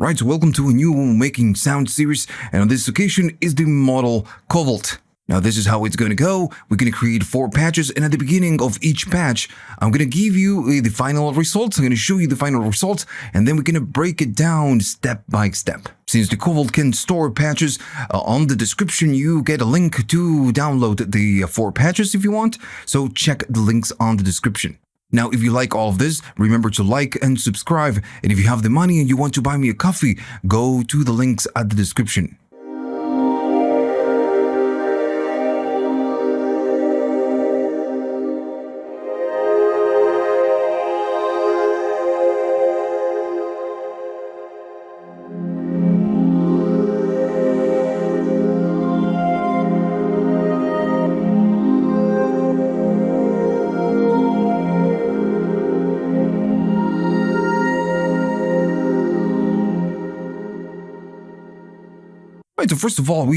Right, so welcome to a new making sound series, and on this occasion is the model Cobalt. Now this is how it's going to go. We're going to create 4 patches, and at the beginning of each patch, I'm going to give you the final results. I'm going to show you the final results, and then we're going to break it down step by step. Since the Cobalt can store patches, on the description you get a link to download the 4 patches if you want, so check the links on the description. Now, if you like all of this, remember to like and subscribe. And if you have the money and you want to buy me a coffee, go to the links at the description. Right, so first of all, we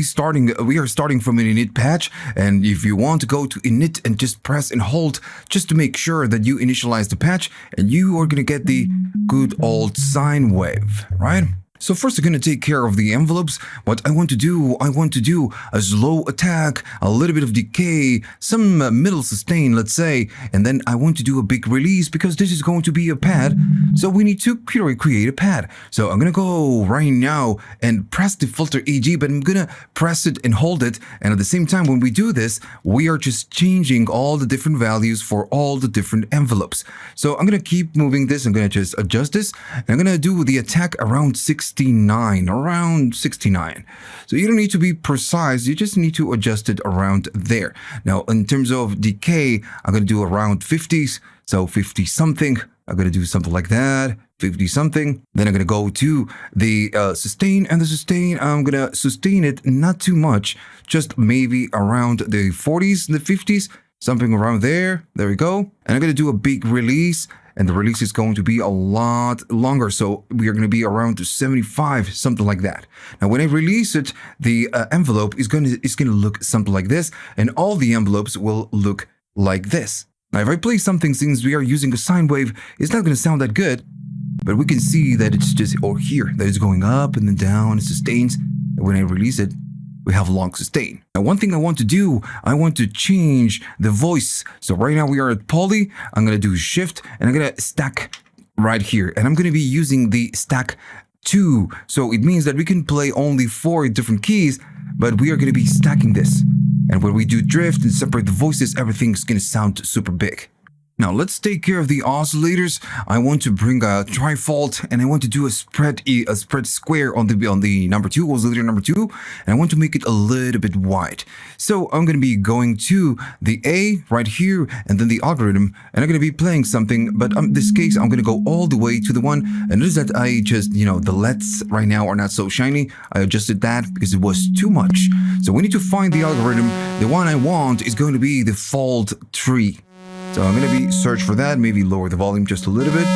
are starting from an init patch, and if you want to go to init and just press and hold just to make sure that you initialize the patch, and you are going to get the good old sine wave, right? So first, I'm going to take care of the envelopes. What I want to do a slow attack, a little bit of decay, some middle sustain, let's say, and then I want to do a big release because this is going to be a pad. So we need to create a pad. So I'm going to go right now and press the filter EG, but I'm going to press it and hold it. And at the same time, when we do this, we are just changing all the different values for all the different envelopes. So I'm going to keep moving this. I'm going to just adjust this. And I'm going to do the attack around 69, around 69. So you don't need to be precise, you just need to adjust it around there. Now, in terms of decay, I'm going to do around 50s, so 50 something. I'm going to do something like that, 50 something. Then I'm going to go to the sustain, and the sustain, I'm going to sustain it not too much, just maybe around the 40s, the 50s, something around there. There we go. And I'm going to do a big release. And the release is going to be a lot longer, so we are going to be around to 75, something like that. Now, when I release it, the envelope is going to look something like this, and all the envelopes will look like this. Now, if I play something, since we are using a sine wave, it's not going to sound that good, but we can see that it's just, or here, that it's going up and then down, it sustains. And when I release it, we have long sustain. Now, one thing I want to do, I want to change the voice. So right now we are at poly. I'm going to do shift and I'm going to stack right here. And I'm going to be using the stack 2. So it means that we can play only 4 different keys, but we are going to be stacking this. And when we do drift and separate the voices, everything's going to sound super big. Now let's take care of the oscillators. I want to bring a trifold, and I want to do a spread square on the number 2, oscillator number 2, and I want to make it a little bit wide. So I'm going to be going to the A right here, and then the algorithm, and I'm going to be playing something. But in this case, I'm going to go all the way to the 1, and notice that I just, the LEDs right now are not so shiny. I adjusted that because it was too much. So we need to find the algorithm. The one I want is going to be the fold 3. So I'm going to be search for that, maybe lower the volume just a little bit.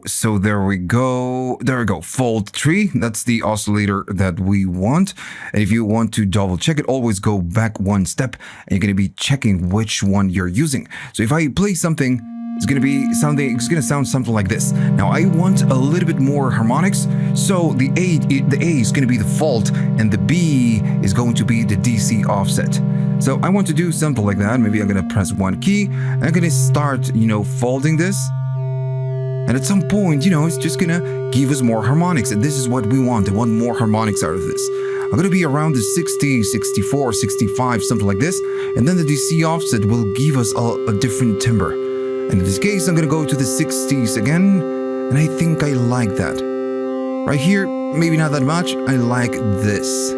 So there we go. There we go. Fold 3. That's the oscillator that we want. And if you want to double check it, always go back 1 step, and you're going to be checking which one you're using. So if I play something, it's going to sound something like this. Now I want a little bit more harmonics. So the A is going to be the fold, and the B is going to be the DC offset. So I want to do something like that. Maybe I'm going to press 1 key, and I'm going to start, folding this. And at some point, it's just going to give us more harmonics. And this is what we want. I want more harmonics out of this. I'm going to be around the 60, 64, 65, something like this. And then the DC offset will give us a different timbre. And in this case, I'm going to go to the 60s again. And I think I like that. Right here, maybe not that much. I like this.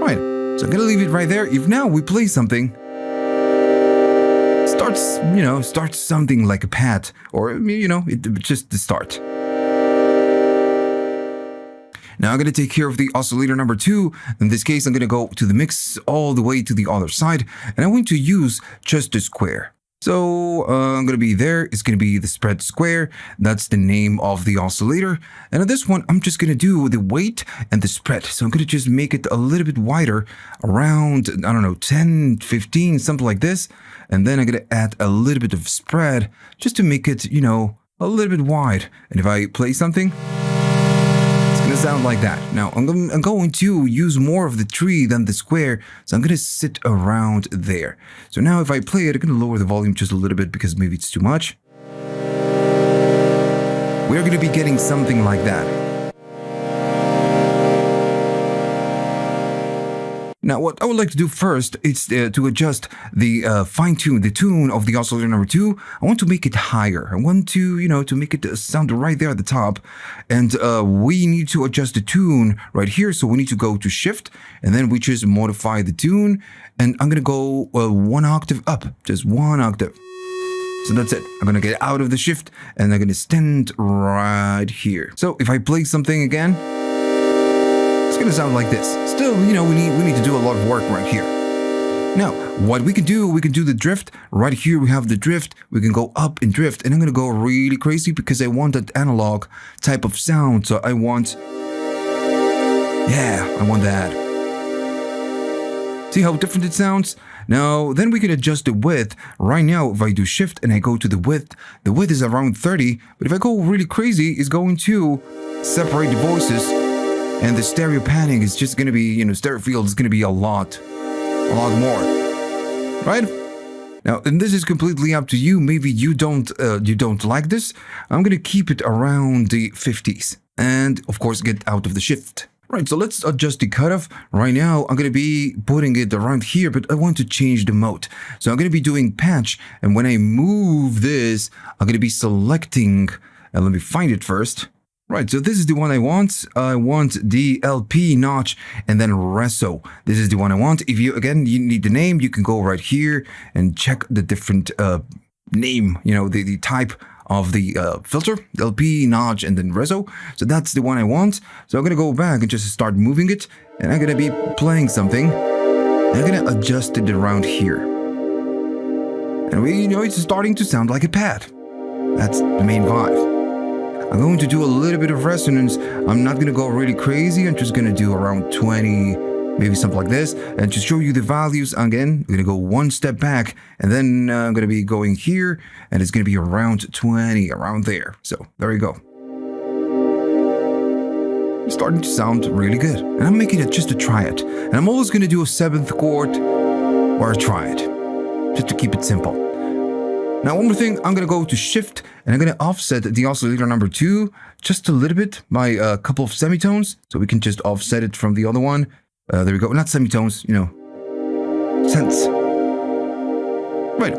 Right. So I'm going to leave it right there. If now we play something, starts something like a pad, or, just the start. Now I'm going to take care of the oscillator number 2. In this case, I'm going to go to the mix all the way to the other side, and I'm going to use just a square. So I'm going to be there. It's going to be the spread square. That's the name of the oscillator. And on this one, I'm just going to do the weight and the spread. So I'm going to just make it a little bit wider, around, I don't know, 10, 15, something like this. And then I'm going to add a little bit of spread just to make it, a little bit wide. And if I play something, sound like that. Now, I'm going to use more of the tree than the square, so I'm going to sit around there. So now if I play it, I'm going to lower the volume just a little bit because maybe it's too much. We're going to be getting something like that. Now, what I would like to do first is to adjust the fine-tune, the tune of the oscillator number 2. I want to make it higher. I want to, to make it sound right there at the top. And we need to adjust the tune right here. So we need to go to Shift, and then we just modify the tune. And I'm going to go 1 octave up, just 1 octave. So that's it. I'm going to get out of the Shift, and I'm going to stand right here. So if I play something again, it's going to sound like this. Still, we need to do a lot of work right here. Now, what we can do the drift. Right here we have the drift. We can go up and drift, and I'm going to go really crazy because I want that analog type of sound. So I want that. See how different it sounds? Now, then we can adjust the width. Right now, if I do Shift and I go to the width is around 30. But if I go really crazy, it's going to separate the voices. And the stereo panning is just going to be, stereo field is going to be a lot more, right? Now, and this is completely up to you. Maybe you don't like this. I'm going to keep it around the 50s, and of course, get out of the Shift. Right, so let's adjust the cutoff. Right now, I'm going to be putting it around here, but I want to change the mode. So I'm going to be doing patch, and when I move this, I'm going to be selecting, and let me find it first. Right, so this is the one I want. I want the LP notch and then reso. This is the one I want. If you need the name, you can go right here and check the different name, the type of the filter, LP, notch, and then reso. So that's the one I want. So I'm going to go back and just start moving it. And I'm going to be playing something. And I'm going to adjust it around here. And it's starting to sound like a pad. That's the main vibe. I'm going to do a little bit of resonance. I'm not going to go really crazy. I'm just going to do around 20, maybe something like this. And to show you the values, again, I'm going to go 1 step back. And then I'm going to be going here. And it's going to be around 20, around there. So there you go. It's starting to sound really good. And I'm making it just to try it. And I'm always going to do a 7th chord or a triad. Just to keep it simple. Now, one more thing, I'm going to go to Shift, and I'm going to offset the oscillator number 2 just a little bit by a couple of semitones. So we can just offset it from the other one. There we go. Not semitones, cents. Right.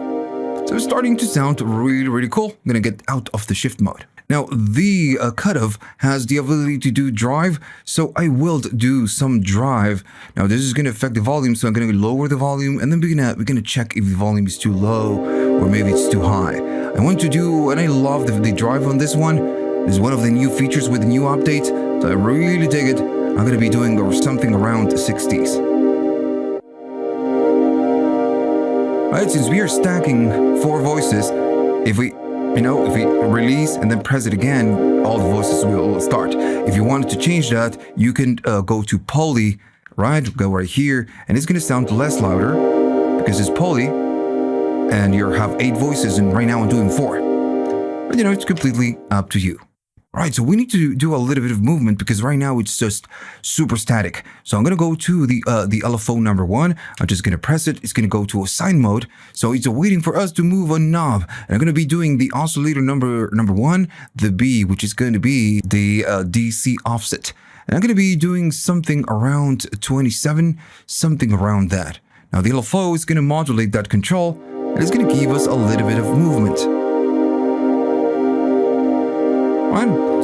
So it's starting to sound really, really cool. I'm going to get out of the Shift mode. Now, the cutoff has the ability to do drive, so I will do some drive. Now, this is going to affect the volume, so I'm going to lower the volume, and then we're going to check if the volume is too low or maybe it's too high. I want to do, and I love the drive on this one. This is one of the new features with the new update, so I really dig it. I'm going to be doing something around the 60s. Right, since we are stacking 4 voices, if we release and then press it again, all the voices will start. If you wanted to change that, you can go to poly, right? Go right here, and it's going to sound less louder because it's poly, and you have 8 voices, and right now I'm doing 4. But it's completely up to you. Right, so we need to do a little bit of movement because right now it's just super static. So I'm going to go to the LFO number 1. I'm just going to press it. It's going to go to assign mode. So it's waiting for us to move a knob. And I'm going to be doing the oscillator number 1, the B, which is going to be the DC offset. And I'm going to be doing something around 27, something around that. Now the LFO is going to modulate that control, and it's going to give us a little bit of movement.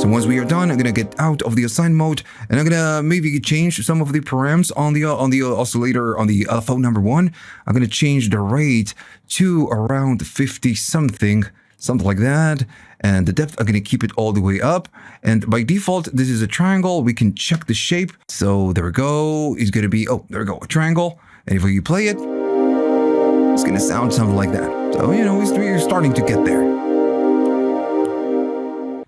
So once we are done, I'm going to get out of the assign mode, and I'm going to maybe change some of the params on the oscillator on the LFO number 1. I'm going to change the rate to around 50 something like that. And the depth, I'm going to keep it all the way up. And by default, this is a triangle. We can check the shape. So there we go. It's going to be, there we go, a triangle. And if you play it, it's going to sound something like that. So, we're starting to get there.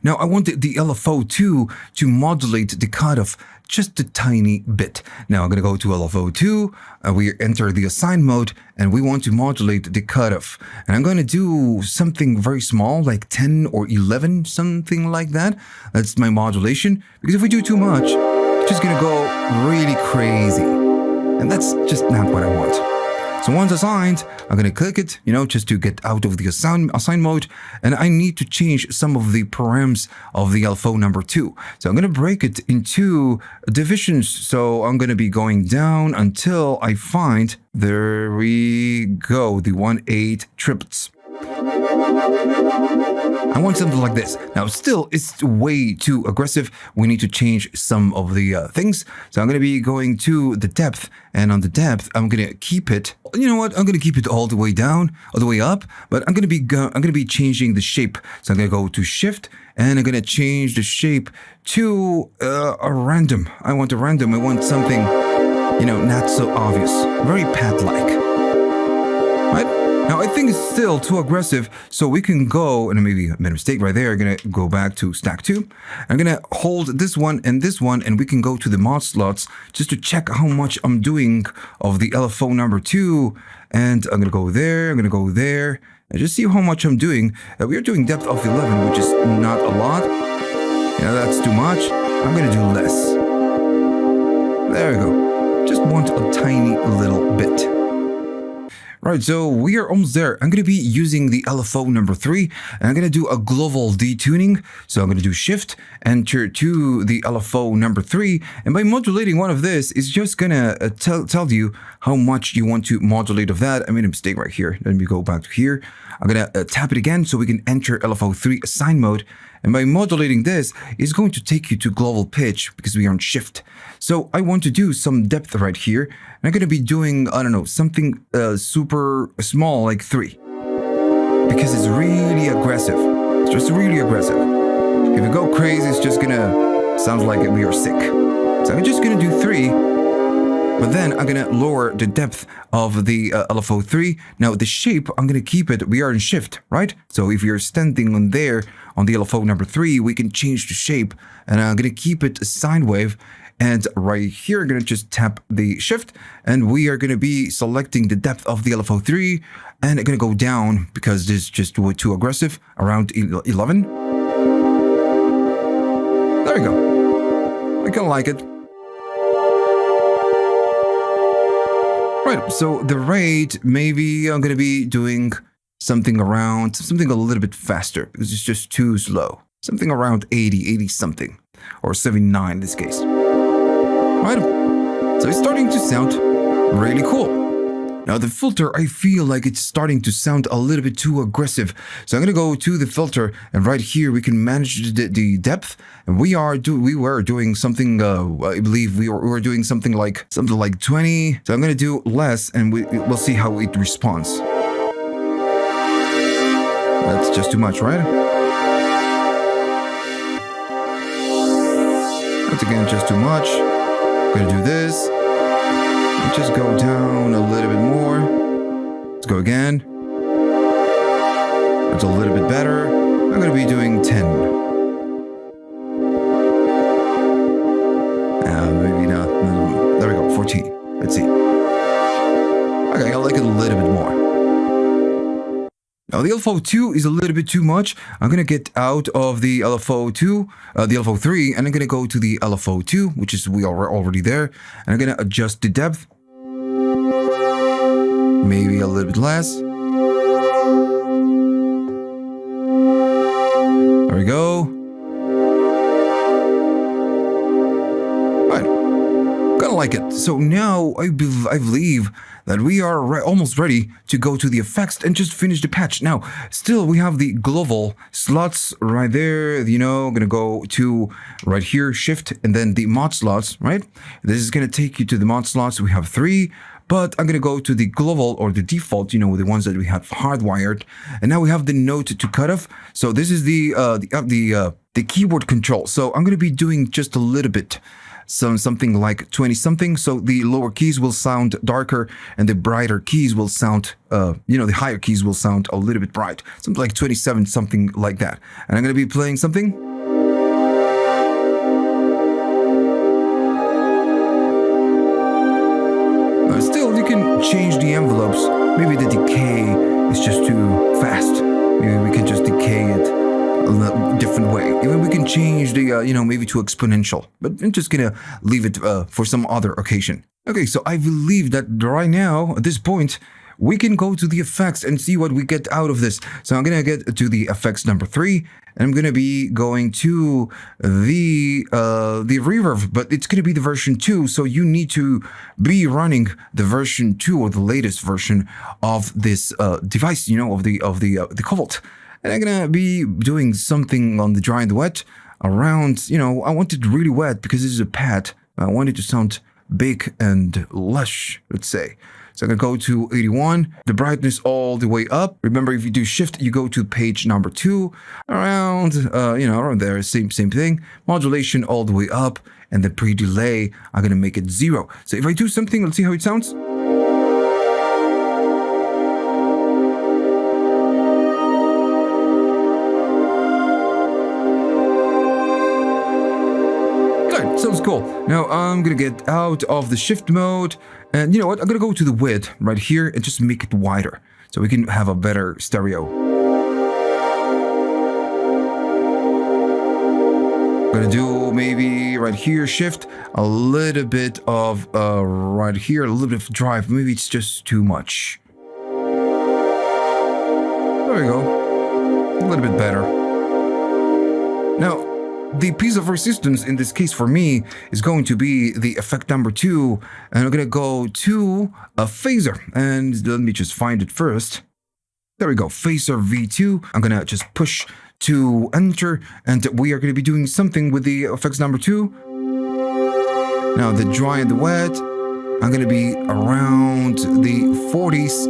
Now I want the LFO2 to modulate the cutoff just a tiny bit. Now I'm going to go to LFO2, we enter the assign mode, and we want to modulate the cutoff. And I'm going to do something very small, like 10 or 11, something like that. That's my modulation, because if we do too much, it's just going to go really crazy. And that's just not what I want. So once assigned, I'm going to click it, just to get out of the assign mode. And I need to change some of the params of the LFO number 2. So I'm going to break it into divisions. So I'm going to be going down until I find, there we go, the 1/8 triplets. I want something like this. Now, still, it's way too aggressive. We need to change some of the things. So I'm going to be going to the depth, and on the depth, I'm going to keep it. You know what? I'm going to keep it all the way down, all the way up. But I'm going to be changing the shape. So I'm going to go to Shift, and I'm going to change the shape to a random. I want a random. I want something, not so obvious, very pad-like. Right? Now, I think it's still too aggressive, so we can go, and maybe I made a mistake right there. I'm going to go back to stack 2. I'm going to hold this one, and we can go to the mod slots just to check how much I'm doing of the LFO number 2. And I'm going to go there, I'm going to go there, and just see how much I'm doing. We are doing depth of 11, which is not a lot. That's too much. I'm going to do less. There we go. Just want a tiny little bit. Right, so we are almost there. I'm going to be using the LFO number 3, and I'm going to do a global detuning. So I'm going to do Shift, enter to the LFO number 3, and by modulating one of this, it's just going to tell you how much you want to modulate of that. I made a mistake right here. Let me go back to here. I'm going to tap it again so we can enter LFO 3 assign mode. And by modulating this, it's going to take you to global pitch because we are on Shift. So I want to do some depth right here. And I'm going to be doing, I don't know, something super small, like 3. Because it's really aggressive. It's just really aggressive. If we go crazy, it's just going to sound like we are sick. So I'm just going to do 3. But then I'm going to lower the depth of the LFO 3. Now the shape, I'm going to keep it. We are in Shift, right? So if you're standing on there on the LFO number 3, we can change the shape. And I'm going to keep it a sine wave. And right here, I'm going to just tap the Shift. And we are going to be selecting the depth of the LFO 3. And I'm going to go down because this is just too aggressive, around 11. There we go. I kind of like it. Right, so the rate, maybe I'm going to be doing something a little bit faster because it's just too slow. Something around 80 something, or 79 in this case. Right, so it's starting to sound really cool. Now the filter, I feel like it's starting to sound a little bit too aggressive. So I'm going to go to the filter, and right here we can manage the depth. And we were doing something, I believe we were doing something like 20. So I'm going to do less, and we'll see how it responds. That's just too much, right? That's again just too much. I'm going to do this. Just go down a little bit more. Let's go again. That's a little bit better. I'm going to be doing 10. Maybe not. There we go, 14. Let's see. Okay, I like it a little bit more. Now the LFO2 is a little bit too much. I'm going to get out of the LFO2, the LFO3, and I'm going to go to the LFO2, which is we are already there. And I'm going to adjust the depth. Maybe a little bit less. There we go. Right. Kind of like it. So now I believe that we are almost ready to go to the effects and just finish the patch. Now, still we have the global slots right there. I'm gonna go to right here, Shift, and then the mod slots, right? This is gonna take you to the mod slots. We have 3. But I'm going to go to the global or the default, the ones that we have hardwired. And now we have the note to cutoff. So this is the keyboard control. So I'm going to be doing just a little bit, something like 20 something. So the lower keys will sound darker and the brighter keys will sound, the higher keys will sound a little bit bright. Something like 27, something like that. And I'm going to be playing something. change the envelopes. Maybe the decay is just too fast. Maybe we can just decay it a different way. Even we can change the, maybe to exponential. But I'm just gonna leave it for some other occasion. Okay, so I believe that right now, at this point, we can go to the effects and see what we get out of this. So I'm gonna get to the effects number 3, and I'm gonna be going to the reverb, but it's gonna be the version 2. So you need to be running the version 2 or the latest version of this device, of the Cobalt. And I'm gonna be doing something on the dry and the wet around. I want it really wet because this is a pad. I want it to sound big and lush, let's say. So I'm going to go to 81, the brightness all the way up. Remember, if you do shift, you go to page number 2, around there, same thing. Modulation all the way up, and the pre-delay, I'm going to make it 0. So if I do something, let's see how it sounds. Good, sounds cool. Now I'm going to get out of the shift mode. And you know what? I'm going to go to the width right here and just make it wider so we can have a better stereo. I'm going to do maybe right here, shift, a little bit of right here, a little bit of drive. Maybe it's just too much. There we go. A little bit better. Now, the piece of resistance in this case for me is going to be the effect number 2, and I'm going to go to a phaser, and let me just find it first. There we go, phaser V2. I'm going to just push to enter, and we are going to be doing something with the effects number 2. Now the dry and the wet, I'm going to be around the 40s.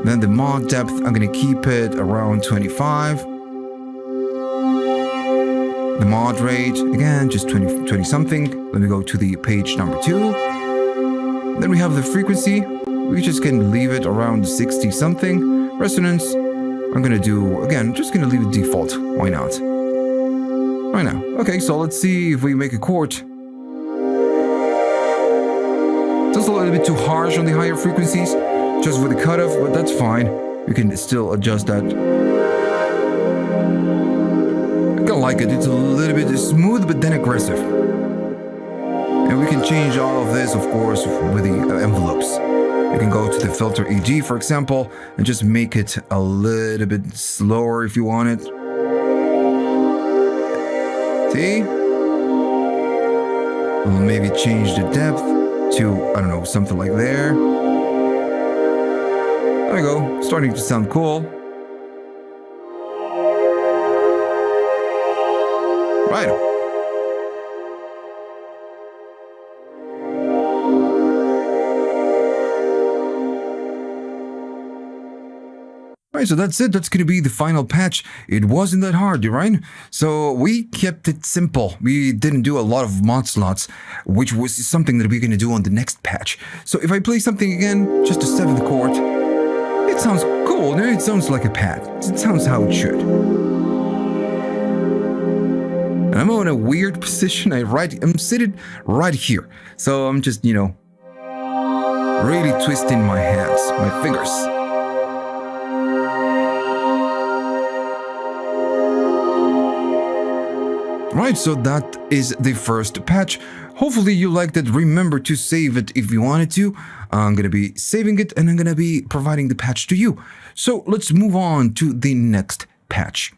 Then the mod depth, I'm going to keep it around 25. The mod rate, again, just 20 something. Let me go to the page number 2. Then we have the frequency. We just can leave it around 60 something. Resonance, I'm gonna do, again, just gonna leave it default. Why not? Right now. Okay, so let's see if we make a chord. Just a little bit too harsh on the higher frequencies, just with the cutoff, but that's fine. You can still adjust that. I like it. It's a little bit smooth, but then aggressive. And we can change all of this, of course, with the envelopes. You can go to the filter EG, for example, and just make it a little bit slower if you want it. See? We'll maybe change the depth to, I don't know, something like there. There we go. Starting to sound cool. Right. Right, so that's it. That's going to be the final patch. It wasn't that hard, right? So we kept it simple. We didn't do a lot of mod slots, which was something that we're going to do on the next patch. So if I play something again, just a 7th chord, it sounds cool. It sounds like a pad. It sounds how it should. I'm in a weird position. I'm sitting right here. So I'm just, really twisting my hands, my fingers. Right, so that is the first patch. Hopefully you liked it. Remember to save it if you wanted to. I'm going to be saving it and I'm going to be providing the patch to you. So let's move on to the next patch.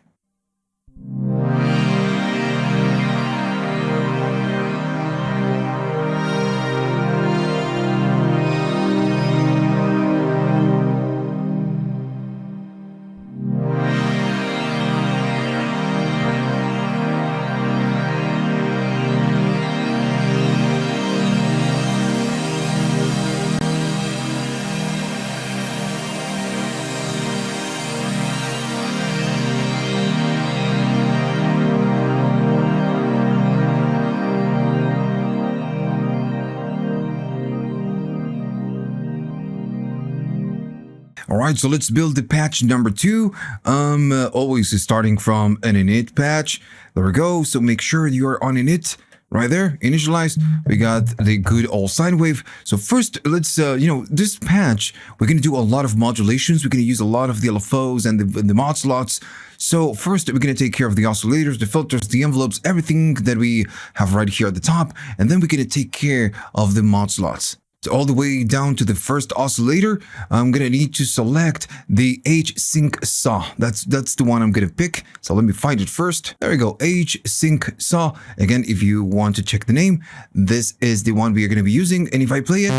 Alright, so let's build the patch number 2. Always starting from an init patch. There we go. So make sure you're on init. Right there, initialized. We got the good old sine wave. So first, let's, this patch, we're going to do a lot of modulations. We're going to use a lot of the LFOs and the mod slots. So first, we're going to take care of the oscillators, the filters, the envelopes, everything that we have right here at the top. And then we're going to take care of the mod slots. So all the way down to the first oscillator, I'm going to need to select the H-Sync saw. That's the one I'm going to pick. So let me find it first. There we go, H-Sync saw. Again, if you want to check the name, this is the one we are going to be using. And if I play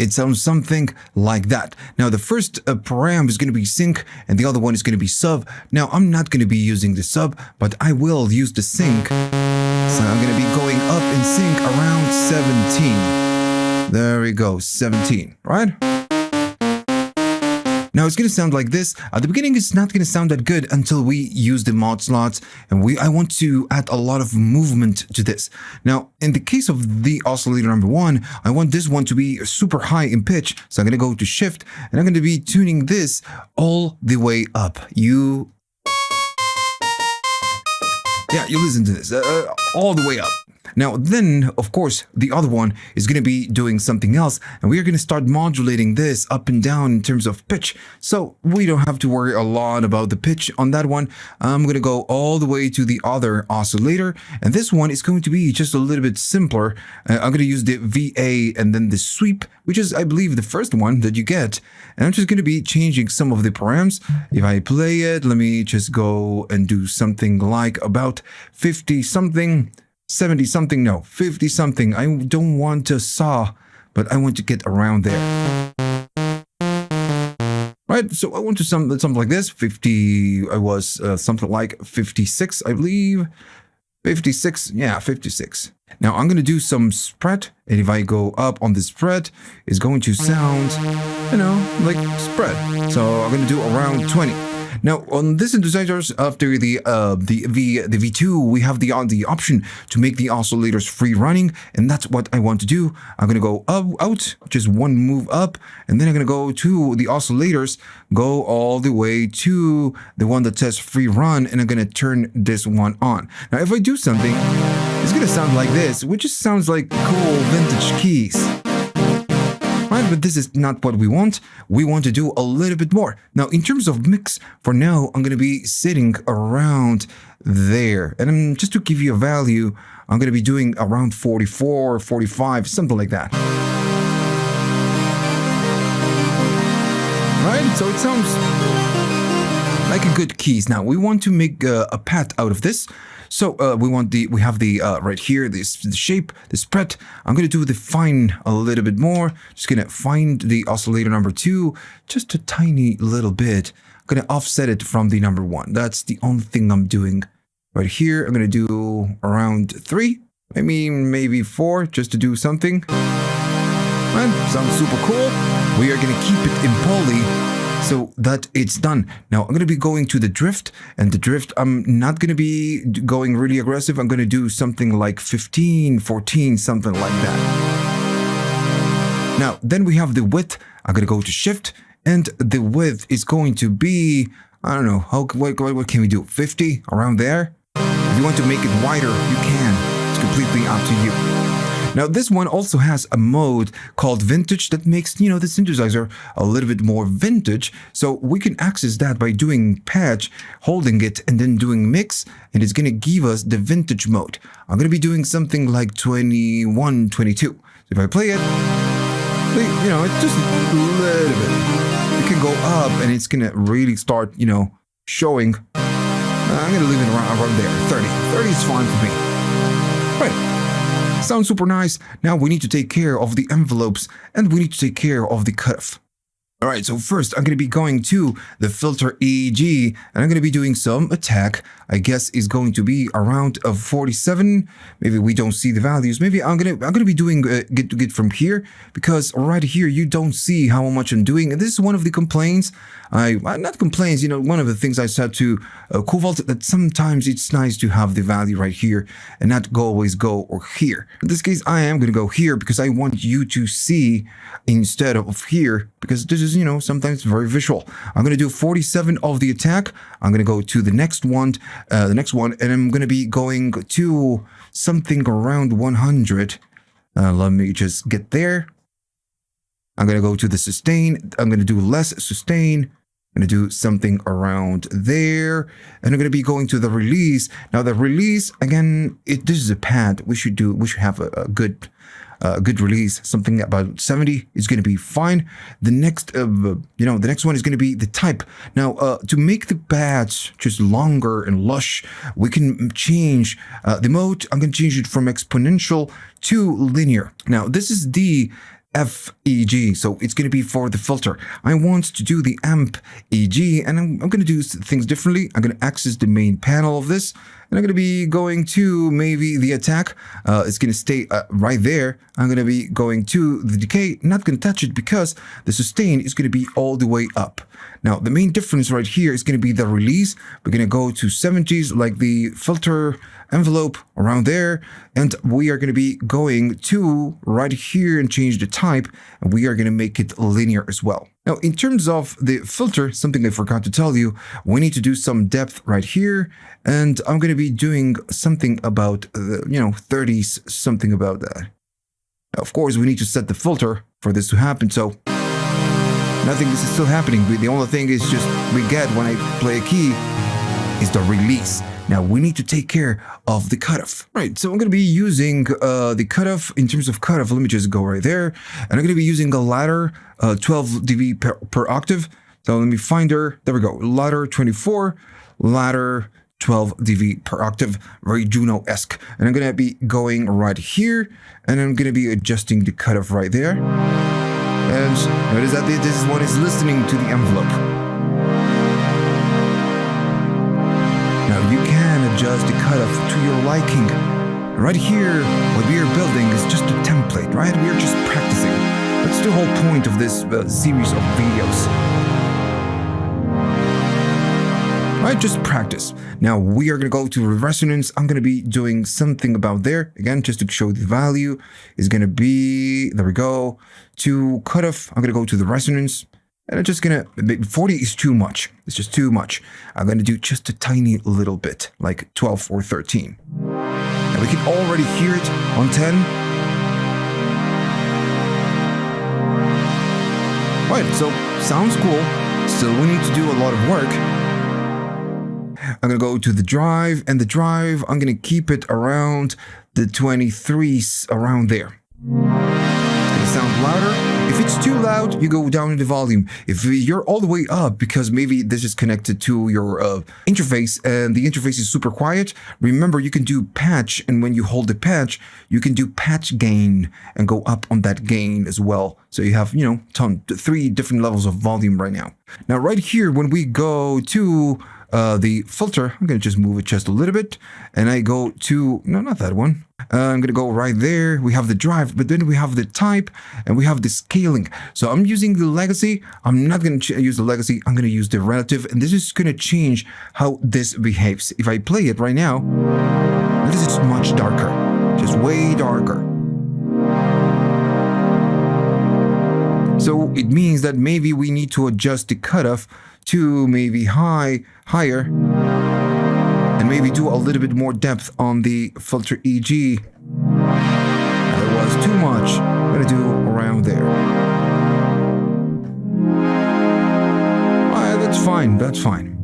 it sounds something like that. Now, the first param is going to be sync and the other one is going to be sub. Now, I'm not going to be using the sub, but I will use the sync. So I'm going to be going up in sync around 17. There we go, 17, right? Now it's going to sound like this. At the beginning, it's not going to sound that good until we use the mod slots. And I want to add a lot of movement to this. Now, in the case of the oscillator number 1, I want this one to be super high in pitch. So I'm going to go to shift and I'm going to be tuning this all the way up. You listen to this, all the way up. Now, then, of course, the other one is going to be doing something else, and we are going to start modulating this up and down in terms of pitch. So we don't have to worry a lot about the pitch on that one. I'm going to go all the way to the other oscillator, and this one is going to be just a little bit simpler. I'm going to use the VA and then the sweep, which is, I believe, the first one that you get. And I'm just going to be changing some of the params. If I play it, let me just go and do something like about 50 something. 70 something, no, 50 something. I don't want to saw, but I want to get around there. Right, so I want to something like this. 50, I was something like 56, I believe. 56, yeah, 56. Now I'm going to do some spread, and if I go up on the spread, it's going to sound, like spread. So I'm going to do around 20. Now, on this synthesizers, after the V2, we have the option to make the oscillators free running, and that's what I want to do. I'm going to go out, just one move up, and then I'm going to go to the oscillators, go all the way to the one that says free run, and I'm going to turn this one on. Now, if I do something, it's going to sound like this, which just sounds like cool vintage keys. Right, but this is not what we want. We want to do a little bit more. Now, in terms of mix, for now, I'm going to be sitting around there. And just to give you a value, I'm going to be doing around 44, 45, something like that. Right, so it sounds like a good keys. Now, we want to make a pad out of this. So we have the right here, the shape, the spread. I'm going to do the fine a little bit more. Just going to find the oscillator number 2, just a tiny little bit. I'm going to offset it from the number 1. That's the only thing I'm doing right here. I'm going to do around 3, maybe 4, just to do something. Right, sounds super cool. We are going to keep it in poly, so that it's done. Now, I'm going to be going to the drift, and the drift, I'm not going to be going really aggressive. I'm going to do something like 15, 14, something like that. Now, then we have the width. I'm going to go to shift, and the width is going to be, I don't know, what can we do? 50, around there? If you want to make it wider, you can. It's completely up to you. Now, this one also has a mode called vintage that makes, the synthesizer a little bit more vintage. So we can access that by doing patch, holding it, and then doing mix, and it's going to give us the vintage mode. I'm going to be doing something like 21, 22. So if I play it, it's just a little bit. It can go up, and it's going to really start, showing. I'm going to leave it around there, 30. 30 is fine for me. Right. Sounds super nice. Now we need to take care of the envelopes and we need to take care of the cutoff. All right, so first I'm going to be going to the filter EG and I'm going to be doing some attack. I guess is going to be around 47. Maybe we don't see the values. Maybe I'm going to be doing get from here because right here you don't see how much I'm doing. And this is one of the complaints. Not complaints, one of the things I said to Cobalt that sometimes it's nice to have the value right here and not always go or here. In this case, I am going to go here because I want you to see instead of here because this is is, sometimes very visual. I'm going to do 47 of the attack. I'm going to go to the next one, and I'm going to be going to something around 100. Let me just get there. I'm going to go to the sustain. I'm going to do less sustain. I'm going to do something around there. And I'm going to be going to the release. Now the release, again, this is a pad. We should have a good release. Something about 70 is going to be fine. The next, the next one is going to be the type. Now, to make the pads just longer and lush, we can change the mode. I'm going to change it from exponential to linear. Now, this is the FEG, so it's going to be for the filter. I want to do the amp EG, and I'm going to do things differently. I'm going to access the main panel of this, and I'm going to be going to maybe the attack. It's going to stay right there. I'm going to be going to the decay, not going to touch it because the sustain is going to be all the way up. Now, the main difference right here is going to be the release. We're going to go to 70s, like the filter envelope around there, and we are going to be going to right here and change the type, and we are going to make it linear as well. Now, in terms of the filter, something I forgot to tell you, we need to do some depth right here, and I'm going to be doing something about, 30s, something about that. Now, of course, we need to set the filter for this to happen, so nothing is still happening. The only thing is just we get when I play a key is the release. Now we need to take care of the cutoff. Right, so I'm going to be using the cutoff. In terms of cutoff, let me just go right there. And I'm going to be using a ladder 12 dB per octave. So let me find her. There we go. Ladder 24, ladder 12 dB per octave, very Juno-esque. And I'm going to be going right here, and I'm going to be adjusting the cutoff right there. And notice that this is what is listening to the envelope. Now you can adjust the cutoff to your liking. Right here, what we are building is just a template, right? We are just practicing. That's the whole point of this series of videos. Right, just practice. Now we are going to go to resonance. I'm going to be doing something about there. Again, just to show the value is going to be, there we go, to cutoff. I'm going to go to the resonance. And I'm just going to, 40 is too much. It's just too much. I'm going to do just a tiny little bit, like 12 or 13. And we can already hear it on 10. Right, so sounds cool. Still, we need to do a lot of work. I'm going to go to the drive, and the drive, I'm going to keep it around the 23s, around there. It's going to sound louder. If it's too loud, you go down in the volume. If you're all the way up, because maybe this is connected to your interface and the interface is super quiet, remember you can do patch, and when you hold the patch, you can do patch gain and go up on that gain as well. So you have, 3 different levels of volume right now. Now right here, when we go to the filter, I'm going to just move it just a little bit, and I go to, no, not that one. I'm going to go right there. We have the drive, but then we have the type, and we have the scaling. So I'm using the legacy. I'm not going to use the legacy. I'm going to use the relative, and this is going to change how this behaves. If I play it right now, this is much darker, just way darker. So it means that maybe we need to adjust the cutoff to maybe higher, and maybe do a little bit more depth on the filter EG. That was too much. I'm going to do around there. That's fine. That's fine.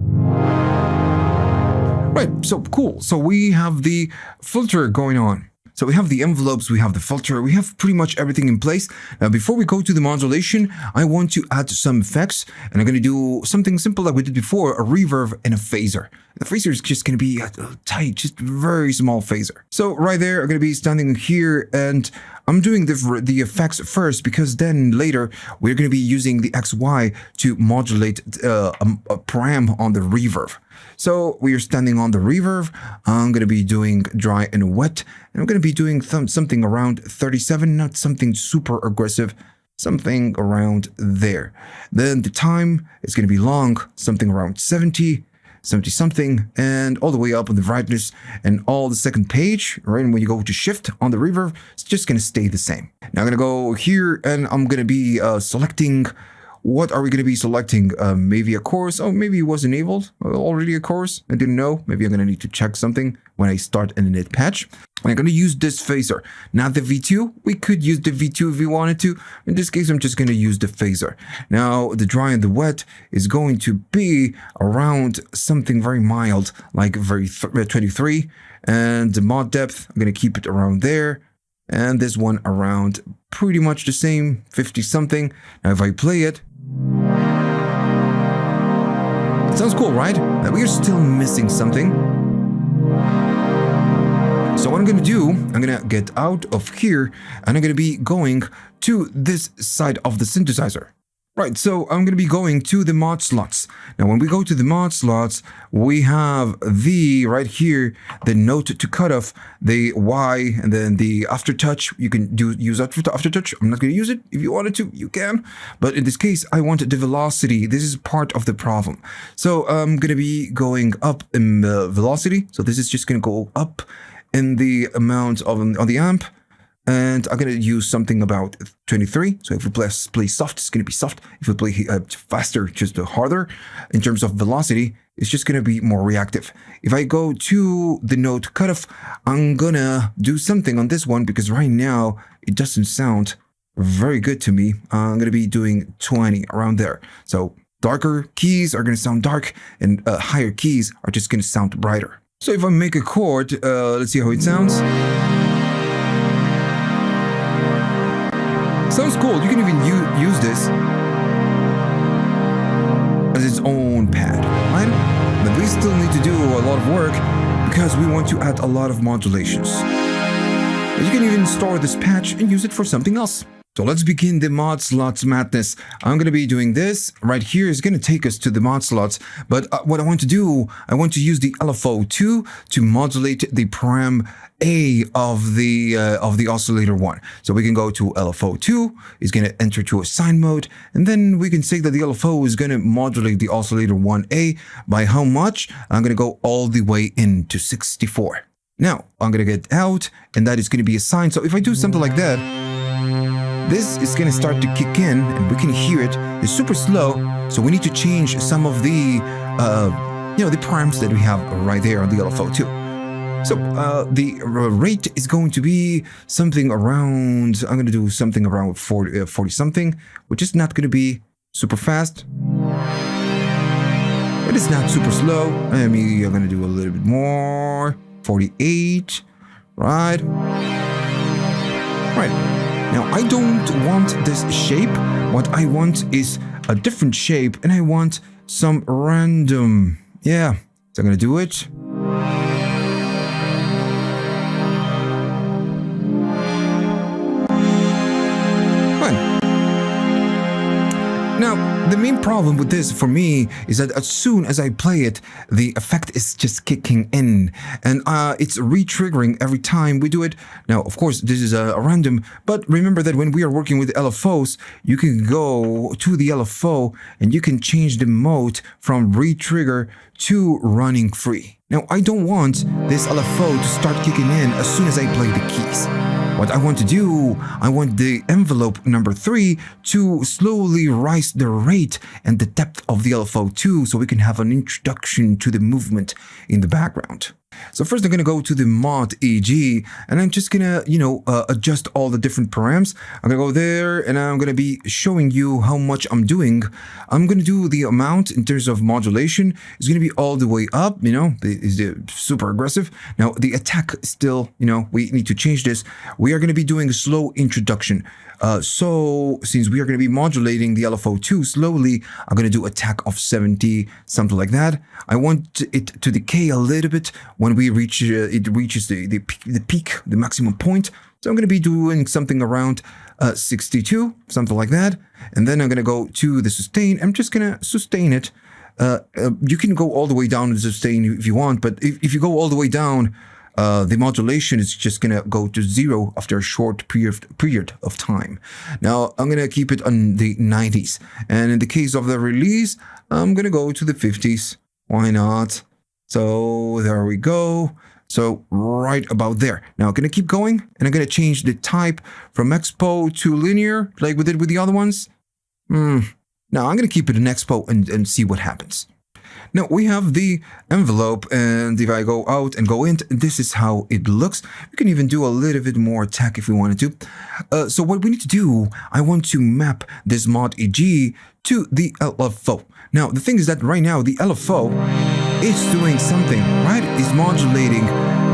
Right, so cool. So we have the filter going on. So we have the envelopes, we have the filter, we have pretty much everything in place. Now, before we go to the modulation, I want to add some effects, and I'm going to do something simple like we did before, a reverb and a phaser. The phaser is just going to be a tight, just very small phaser. So right there, I'm going to be standing here, and I'm doing the effects first, because then later we're going to be using the XY to modulate a param on the reverb. So we are standing on the reverb. I'm going to be doing dry and wet, and I'm going to be doing something around 37, not something super aggressive, something around there. Then the time is going to be long, something around 70 something, and all the way up on the brightness and all the second page, right? And when you go to shift on the reverb, it's just going to stay the same. Now I'm going to go here, and I'm going to be selecting what are we going to be selecting? Maybe a course. Oh, maybe it was enabled already, a course. I didn't know. Maybe I'm going to need to check something when I start an init patch. I'm going to use this phaser, not the V2. We could use the V2 if we wanted to. In this case, I'm just going to use the phaser. Now, the dry and the wet is going to be around something very mild, like 23. And the mod depth, I'm going to keep it around there. And this one around pretty much the same, 50 something. Now, if I play it, it sounds cool, right? Now, we are still missing something. So what I'm going to do, I'm going to get out of here and I'm going to be going to this side of the synthesizer. Right, so I'm going to be going to the mod slots. Now, when we go to the mod slots, we have the, right here, the note to cutoff, the Y, and then the aftertouch. You can use aftertouch. I'm not going to use it. If you wanted to, you can. But in this case, I want the velocity. This is part of the problem. So I'm going to be going up in the velocity. So this is just going to go up in the amount of on the amp. And I'm going to use something about 23. So if we play soft, it's going to be soft. If we play faster, just harder. In terms of velocity, it's just going to be more reactive. If I go to the note cutoff, I'm going to do something on this one because right now it doesn't sound very good to me. I'm going to be doing 20 around there. So darker keys are going to sound dark and higher keys are just going to sound brighter. So if I make a chord, let's see how it sounds. Sounds cool. You can even use this as its own pad, right? But we still need to do a lot of work because we want to add a lot of modulations. But you can even store this patch and use it for something else. So let's begin the mod slots madness. I'm going to be doing this right here. It's going to take us to the mod slots. But what I want to do, I want to use the LFO2 to modulate the param A of the oscillator 1. So we can go to LFO2. It's going to enter to a sine mode. And then we can say that the LFO is going to modulate the oscillator 1A by how much? I'm going to go all the way into 64. Now, I'm going to get out, and that is going to be a sine. So if I do something like that, this is going to start to kick in, and we can hear it. It's super slow, so we need to change some of the, the params that we have right there on the LFO2. So the rate is going to be something around, I'm going to do something around 40 something, which is not going to be super fast. But it's not super slow. I mean, I'm going to do a little bit more. 48, right? Right. Now, I don't want this shape. What I want is a different shape, and I want some random. Yeah, so I'm going to do it. Fine. Now, the main problem with this for me is that as soon as I play it, the effect is just kicking in, and it's re-triggering every time we do it. Now, of course, this is a random, but remember that when we are working with LFOs, you can go to the LFO and you can change the mode from re-trigger to running free. Now, I don't want this LFO to start kicking in as soon as I play the keys. What I want to do, I want the envelope number 3 to slowly rise the rate and the depth of the LFO2 so we can have an introduction to the movement in the background. So first I'm going to go to the mod EG and I'm just going to, adjust all the different params. I'm going to go there and I'm going to be showing you how much I'm doing. I'm going to do the amount in terms of modulation. It's going to be all the way up, is super aggressive. Now the attack still, we need to change this. We are going to be doing a slow introduction. So since we are going to be modulating the LFO2 slowly, I'm going to do attack of 70, something like that. I want it to decay a little bit when we reach it reaches the peak, the maximum point. So I'm going to be doing something around 62, something like that. And then I'm going to go to the sustain. I'm just going to sustain it. You can go all the way down to sustain if you want, but if you go all the way down, the modulation is just going to go to 0 after a short period of time. Now, I'm going to keep it on the 90s. And in the case of the release, I'm going to go to the 50s. Why not? So there we go. So right about there. Now, I'm going to keep going, and I'm going to change the type from expo to linear, like we did with the other ones. Now I'm going to keep it in Expo and see what happens. Now we have the envelope, and if I go out and go in, this is how it looks. We can even do a little bit more tech if we wanted to. So what we need to do, I want to map this mod EG to the LFO. Now the thing is that right now the LFO is doing something, right? It's modulating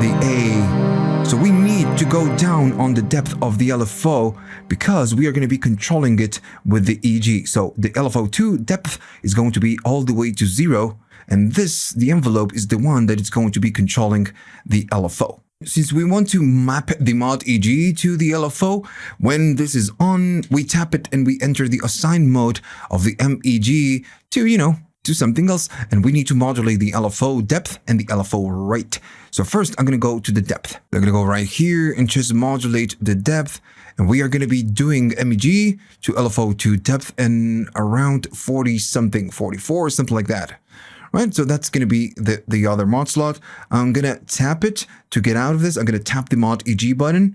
the A. So we need to go down on the depth of the LFO because we are going to be controlling it with the EG. So the LFO2 depth is going to be all the way to 0. And this, the envelope, is the one that is going to be controlling the LFO. Since we want to map the mod EG to the LFO, when this is on, we tap it and we enter the assign mode of the MEG to, to something else. And we need to modulate the LFO depth and the LFO rate. So first, I'm going to go to the depth. I'm going to go right here and just modulate the depth. And we are going to be doing MEG to LFO2 depth and around 40 something, 44, something like that. Right, so that's going to be the other mod slot. I'm going to tap it to get out of this. I'm going to tap the mod EG button.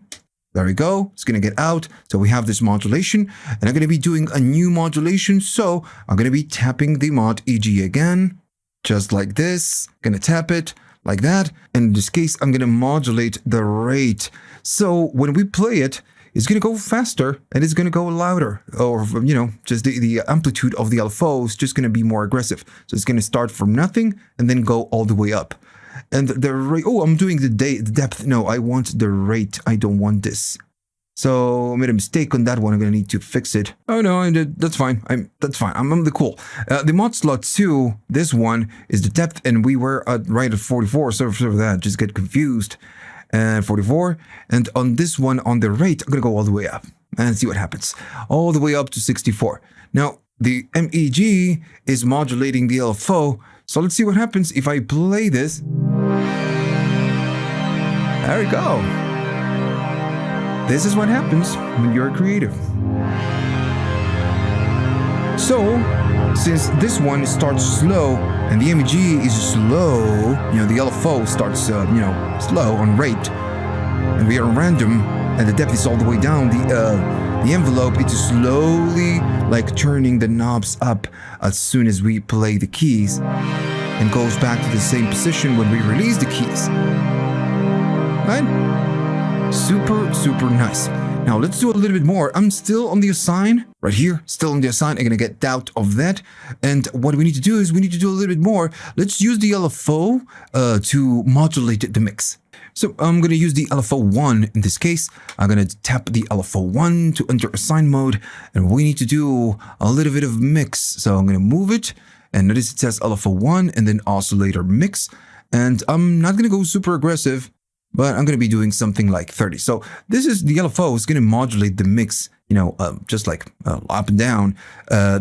There we go. It's going to get out. So we have this modulation. And I'm going to be doing a new modulation. So I'm going to be tapping the mod EG again. Just like this. Going to tap it like that. And in this case, I'm going to modulate the rate. So when we play it, it's going to go faster and it's going to go louder, or, just the amplitude of the LFO is just going to be more aggressive. So it's going to start from nothing and then go all the way up. And the rate, I'm doing the depth. No, I want the rate. I don't want this. So I made a mistake on that one. I'm going to need to fix it. Oh no, that's fine. That's fine. I'm the cool. The mod slot 2, this one is the depth, and we were right at 44. So for that, just get confused. And 44, and on this one, on the rate, I'm going to go all the way up and see what happens. All the way up to 64. Now, the MEG is modulating the LFO, so let's see what happens if I play this. There we go. This is what happens when you're creative. So, since this one starts slow and the MEG is slow, the LFO starts, slow on rate, and we are random, and the depth is all the way down, the envelope, it's slowly like turning the knobs up as soon as we play the keys, and goes back to the same position when we release the keys. Right? Super, super nice. Now let's do a little bit more. I'm still on the assign, right here, still on the assign. I'm going to get out of that. And what we need to do is we need to do a little bit more. Let's use the LFO to modulate the mix. So I'm going to use the LFO1 in this case. I'm going to tap the LFO1 to enter assign mode. And we need to do a little bit of mix. So I'm going to move it. And notice it says LFO1 and then oscillator mix. And I'm not going to go super aggressive, but I'm going to be doing something like 30. So this is the LFO is going to modulate the mix, just like up and down,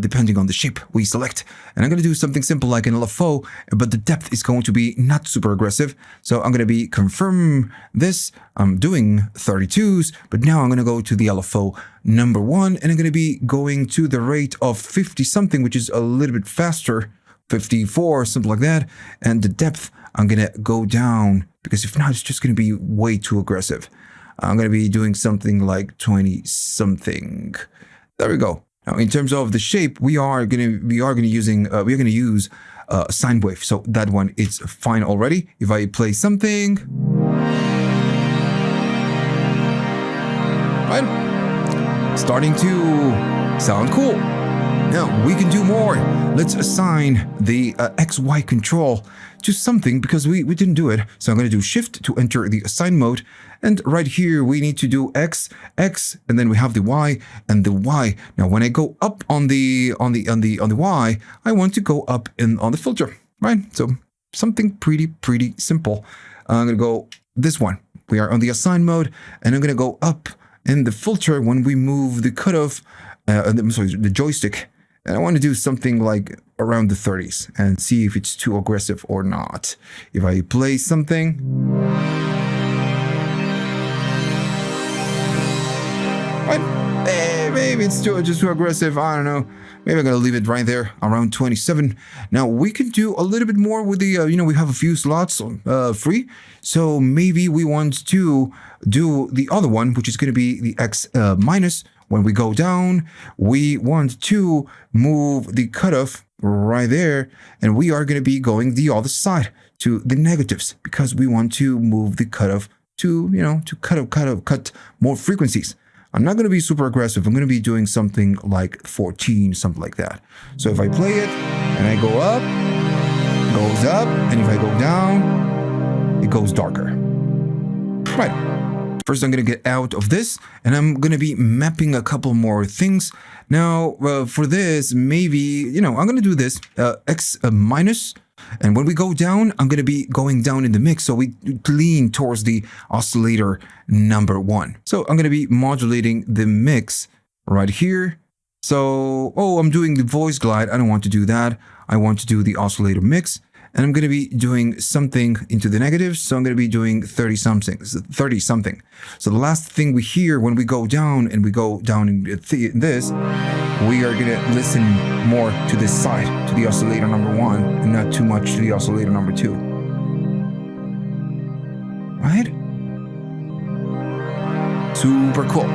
depending on the shape we select. And I'm going to do something simple like an LFO, but the depth is going to be not super aggressive. So I'm going to be confirm this. I'm doing 32s, but now I'm going to go to the LFO number 1, and I'm going to be going to the rate of 50 something, which is a little bit faster, 54, something like that. And the depth, I'm going to go down, because if not, it's just going to be way too aggressive. I'm going to be doing something like 20 something. There we go. Now, in terms of the shape, we are going to use a sine wave. So that one is fine already. If I play something, right, starting to sound cool. Now we can do more. Let's assign the XY control to something, because we didn't do it. So I'm going to do shift to enter the assign mode. And right here, we need to do X, and then we have the Y and the Y. Now, when I go up on the Y, I want to go up on the filter, right? So something pretty simple. I'm going to go this one. We are on the assign mode, and I'm going to go up in the filter when we move the cutoff, the joystick. And I want to do something like around the 30s and see if it's too aggressive or not. If I play something, right? Maybe it's just too aggressive. I don't know. Maybe I'm going to leave it right there around 27. Now we can do a little bit more with the, we have a few slots free. So maybe we want to do the other one, which is going to be the X minus, when we go down, we want to move the cutoff right there, and we are going to be going the other side to the negatives because we want to move the cutoff to, to cut more frequencies. I'm not going to be super aggressive. I'm going to be doing something like 14, something like that. So if I play it and I go up, it goes up, and if I go down, it goes darker. Right. First, I'm going to get out of this, and I'm going to be mapping a couple more things. Now, for this, maybe, I'm going to do this, X minus, and when we go down, I'm going to be going down in the mix, so we lean towards the oscillator number 1. So I'm going to be modulating the mix right here. So, I'm doing the voice glide. I don't want to do that. I want to do the oscillator mix. And I'm going to be doing something into the negatives. So I'm going to be doing 30 something. So the last thing we hear when we go down and we go down in this, we are going to listen more to this side, to the oscillator number 1, and not too much to the oscillator number 2. Right? Super cool.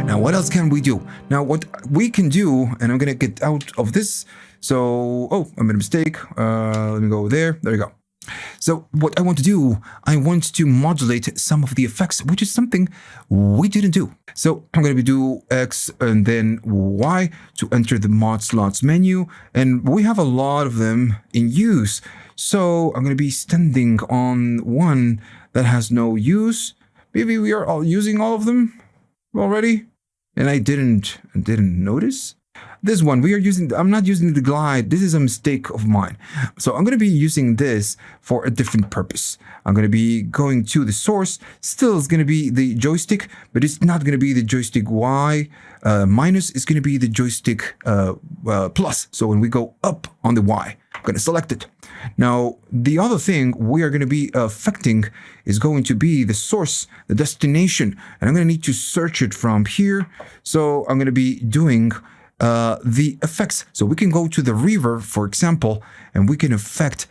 Now, what else can we do? Now, what we can do, and I'm going to get out of this. So, I made a mistake. Let me go there. There you go. So what I want to do, I want to modulate some of the effects, which is something we didn't do. So I'm going to do X and then Y to enter the mod slots menu. And we have a lot of them in use. So I'm going to be standing on one that has no use. Maybe we are all using all of them already. And I didn't notice. This one, I'm not using the glide. This is a mistake of mine. So I'm going to be using this for a different purpose. I'm going to be going to the source. Still, it's going to be the joystick, but it's not going to be the joystick Y minus. It's going to be the joystick plus. So when we go up on the Y, I'm going to select it. Now, the other thing we are going to be affecting is going to be the source, the destination. And I'm going to need to search it from here. So I'm going to be doing the effects. So we can go to the reverb, for example, and we can affect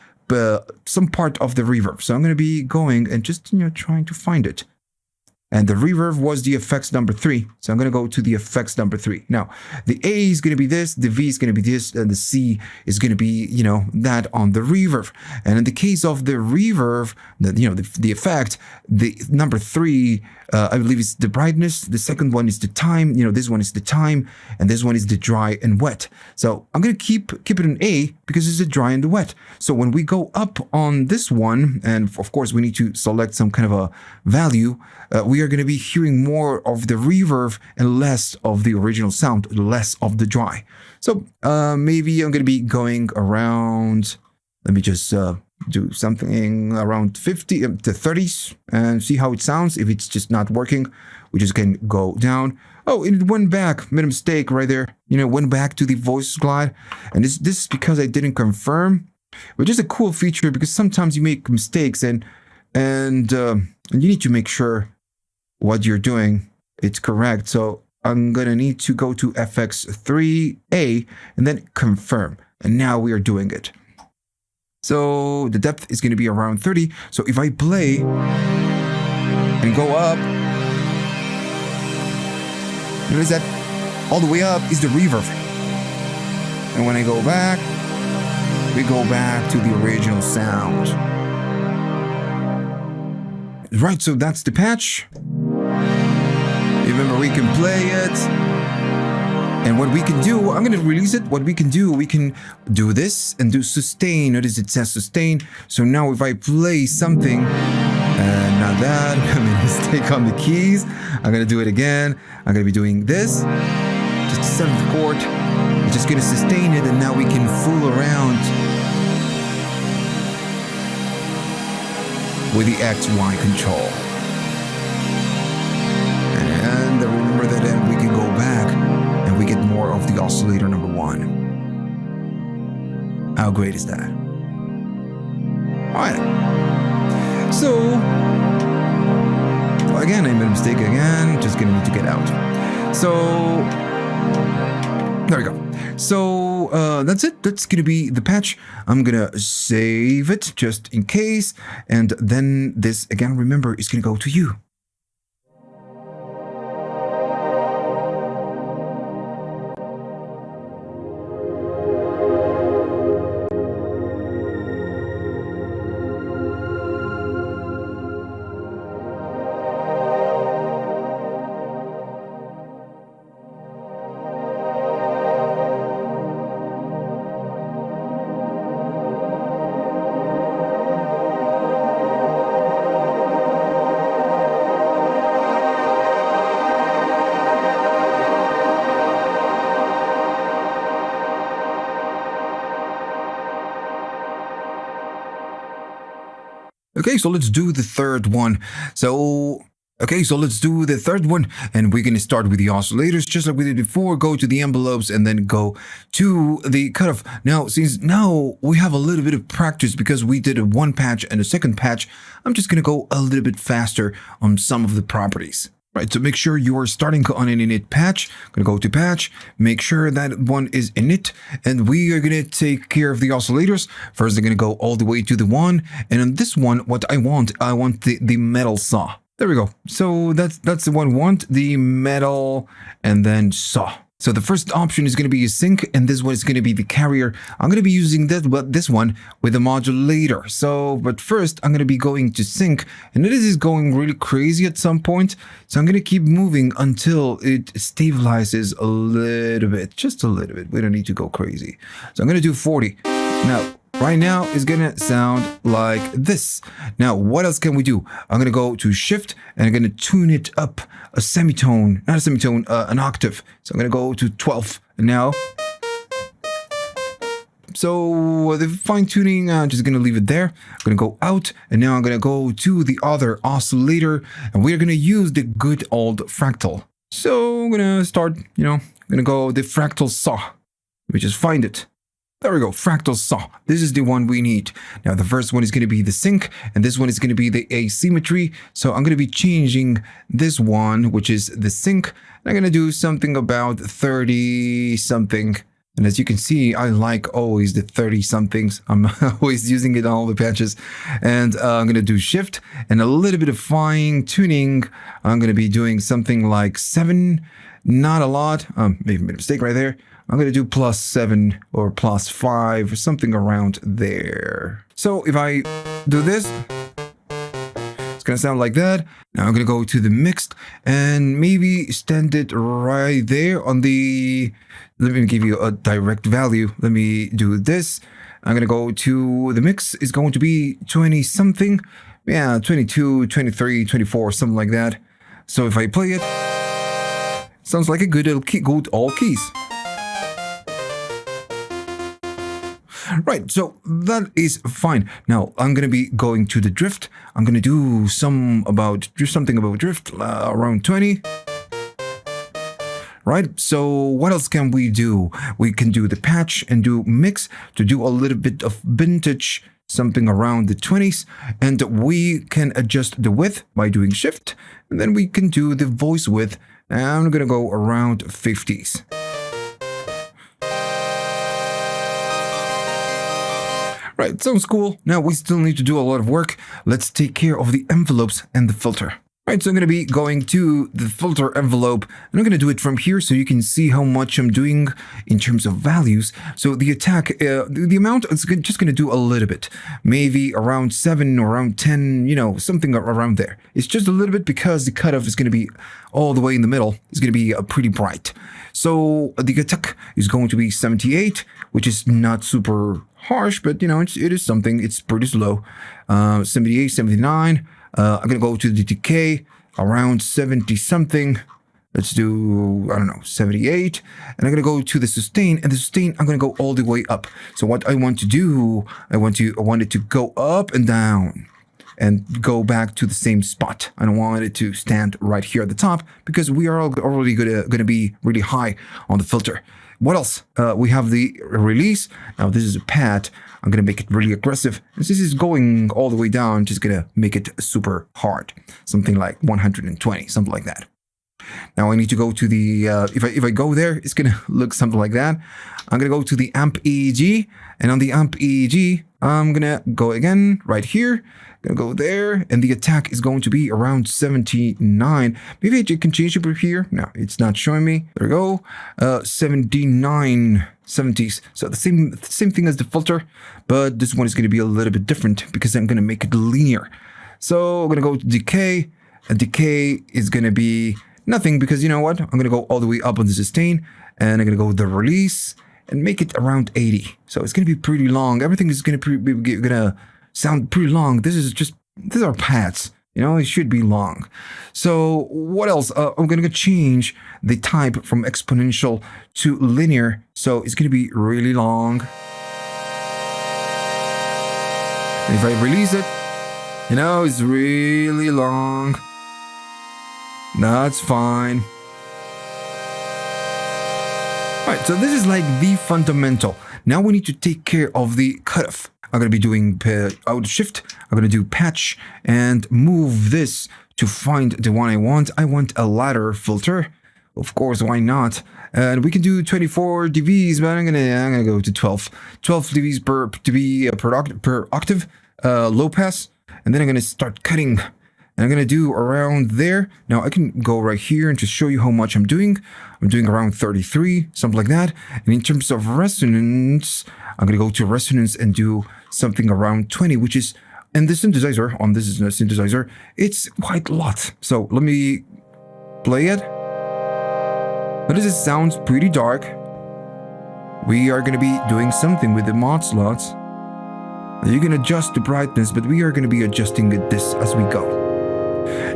some part of the reverb. So I'm going to be going and just, trying to find it. And the reverb was the effects number 3. So I'm going to go to the effects number 3. Now, the A is going to be this, the V is going to be this, and the C is going to be, that on the reverb. And in the case of the reverb, the effect, the number 3, I believe is the brightness. The second one is the time. This one is the time, and this one is the dry and wet. So I'm going to keep it in A because it's the dry and the wet. So when we go up on this one, and of course we need to select some kind of a value, we are going to be hearing more of the reverb and less of the original sound, less of the dry. So maybe I'm going to be going around, let me just do something around 50 to 30s and see how it sounds. If it's just not working, we just can go down. Oh, it went back, made a mistake right there. Went back to the voice glide. And this is because I didn't confirm, which is a cool feature because sometimes you make mistakes and you need to make sure what you're doing, it's correct. So I'm going to need to go to FX3A and then confirm. And now we are doing it. So the depth is going to be around 30. So if I play and go up, notice that all the way up is the reverb. And when I go back, we go back to the original sound. Right, so that's the patch. Remember, we can play it. And what we can do, I'm going to release it. What we can do this and do sustain. Notice it says sustain. So now if I play something, and not that, I made a mistake on the keys. I'm going to do it again. I'm going to be doing this. Just a 7th chord. We're just going to sustain it, and now we can fool around with the XY control. And remember that then we can go back and we get more of the oscillator number 1. How great is that? Alright. So, again, I made a mistake again. Just gonna need to get out. So, there we go. So, that's it. That's gonna be the patch. I'm gonna save it just in case. And then this, again, remember, is gonna go to you. Okay, so let's do the third one. Okay, so let's do the third one, and we're going to start with the oscillators, just like we did before. Go to the envelopes, and then go to the cutoff. Now, since now we have a little bit of practice because we did one patch and a second patch, I'm just going to go a little bit faster on some of the properties. Right, so make sure you are starting on an init patch. I'm going to go to patch, make sure that one is init, and we are going to take care of the oscillators. First, they're going to go all the way to the one, and on this one, what I want the metal saw. There we go. So that's the one we want, the metal, and then saw. So the first option is going to be a sync, and this one is going to be the carrier. I'm going to be using this one with a modulator. But first, I'm going to be going to sync, and this is going really crazy at some point. So I'm going to keep moving until it stabilizes a little bit, just a little bit. We don't need to go crazy. So I'm going to do 40. Now, right now is gonna sound like this. Now, what else can we do? I'm gonna go to shift and I'm gonna tune it up a semitone, not a semitone, an octave. So I'm gonna go to 12 now. So the fine tuning, I'm just gonna leave it there. I'm gonna go out, and now I'm gonna go to the other oscillator, and we're gonna use the good old fractal. So I'm gonna start, I'm gonna go the fractal saw. Let me just find it. There we go, fractal saw. This is the one we need. Now, the first one is going to be the sync, and this one is going to be the asymmetry. So I'm going to be changing this one, which is the sync. And I'm going to do something about 30 something. And as you can see, I like always the 30 somethings. I'm always using it on all the patches. And I'm going to do shift and a little bit of fine tuning. I'm going to be doing something like 7, not a lot. Maybe I made a mistake right there. I'm going to do +7 or +5 or something around there. So if I do this, it's going to sound like that. Now I'm going to go to the mixed and maybe stand it right there on the... Let me give you a direct value. Let me do this. I'm going to go to the mix. It's going to be 20 something. Yeah, 22, 23, 24, something like that. So if I play it, sounds like a good all keys. Right, so that is fine. Now I'm going to be going to the drift. I'm going to do something about drift around 20. Right, so what else can we do? We can do the patch and do mix to do a little bit of vintage, something around the 20s, and we can adjust the width by doing shift, and then we can do the voice width. And I'm going to go around 50s. Right, sounds cool. Now we still need to do a lot of work. Let's take care of the envelopes and the filter. Right, so I'm going to be going to the filter envelope, and I'm going to do it from here so you can see how much I'm doing in terms of values. So the attack, the amount, it's just going to do a little bit. Maybe around 7 or around 10, something around there. It's just a little bit because the cutoff is going to be all the way in the middle. It's going to be pretty bright. So the attack is going to be 78, which is not super harsh, but it is something. It's pretty slow. 78, 79. I'm going to go to the decay around 70 something. Let's do, 78. And I'm going to go to the sustain, and the sustain, I'm going to go all the way up. So what I want to do, I want it to go up and down and go back to the same spot. I don't want it to stand right here at the top because we are already going to be really high on the filter. What else? We have the release. Now this is a pad. I'm going to make it really aggressive. And since it's going all the way down, just going to make it super hard. Something like 120, something like that. Now I need to go to the, if I go there, it's going to look something like that. I'm going to go to the amp EEG. And on the amp EEG, I'm going to go again right here. Gonna go there, and the attack is going to be around 79. Maybe I can change it over here. No, it's not showing me. There we go. 79 70s. So the same thing as the filter, but this one is going to be a little bit different because I'm going to make it linear. So I'm going to go to decay, and decay is going to be nothing because you know what? I'm going to go all the way up on the sustain, and I'm going to go with the release and make it around 80. So it's going to be pretty long. Everything is going to sound pretty long. These are pads. It should be long. So what else? I'm going to change the type from exponential to linear. So it's going to be really long. And if I release it, You know, it's really long. That's fine. Alright, so this is like the fundamental. Now we need to take care of the cutoff. I'm going to be doing out shift. I'm going to do patch and move this to find the one I want. I want a ladder filter. Of course, why not? And we can do 24 dBs, but I'm gonna go to 12 dBs per dB per octave, low pass. And then I'm gonna start cutting. And I'm gonna do around there. Now I can go right here and just show you how much I'm doing. I'm doing around 33, something like that. And in terms of resonance, I'm gonna go to resonance and do something around 20, which is, and the synthesizer, on this is a synthesizer, it's quite a lot. So let me play it. Notice it sounds pretty dark. We are gonna be doing something with the mod slots. You can adjust the brightness, but we are gonna be adjusting this as we go.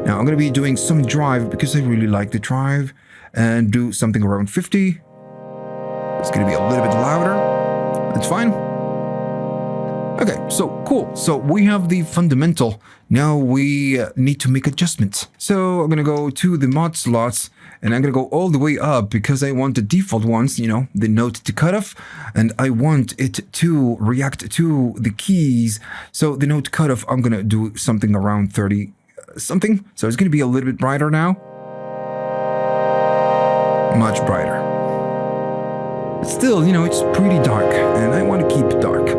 Now I'm going to be doing some drive because I really like the drive and do something around 50. It's going to be a little bit louder. That's fine. Okay, so cool. So we have the fundamental. Now we need to make adjustments. So I'm going to go to the mod slots and I'm going to go all the way up because I want the default ones, you know, the note to cutoff, and I want it to react to the keys. So the note cutoff, I'm going to do something around 30 something. So it's going to be a little bit brighter now. Much brighter. But still, you know, it's pretty dark and I want to keep it dark.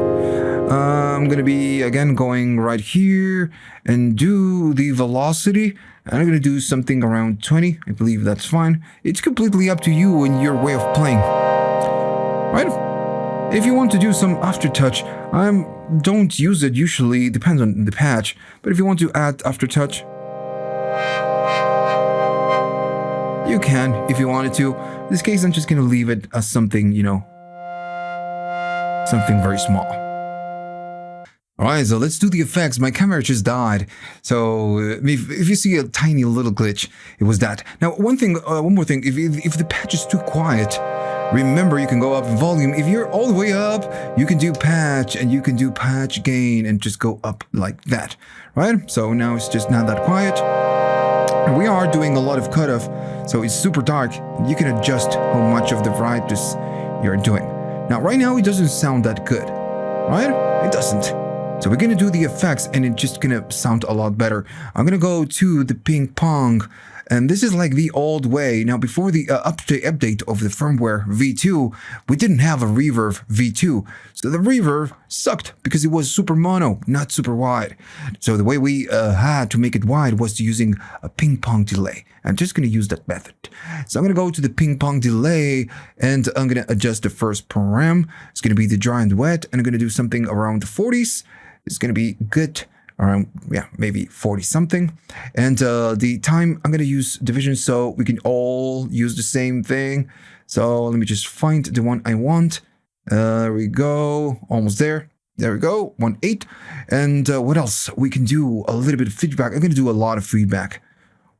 I'm going to be again going right here and do the velocity. And I'm going to do something around 20. I believe that's fine. It's completely up to you and your way of playing. Right? If you want to do some aftertouch, don't use it usually, depends on the patch, but if you want to add aftertouch, you can if you wanted to. In this case, I'm just gonna leave it as something, you know, something very small. Alright, so let's do the effects. My camera just died, so if you see a tiny little glitch, it was that. Now, one more thing, if the patch is too quiet, remember, you can go up in volume. If you're all the way up, you can do patch and you can do patch gain and just go up like that, right? So now it's just not that quiet. And we are doing a lot of cutoff, so it's super dark. You can adjust how much of the brightness you're doing. Now, right now, it doesn't sound that good, right? It doesn't. So we're going to do the effects and it's just going to sound a lot better. I'm going to go to the ping pong. And this is like the old way. Now, before the update of the firmware V2, we didn't have a reverb V2. So the reverb sucked because it was super mono, not super wide. So the way we had to make it wide was using a ping pong delay. I'm just going to use that method. So I'm going to go to the ping pong delay and I'm going to adjust the first param. It's going to be the dry and wet. And I'm going to do something around the 40s. It's going to be good. Around, yeah, maybe 40 something. And the time, I'm going to use division so we can all use the same thing. So let me just find the one I want. There we go. Almost there. There we go. 1.8. And what else? We can do a little bit of feedback. I'm going to do a lot of feedback.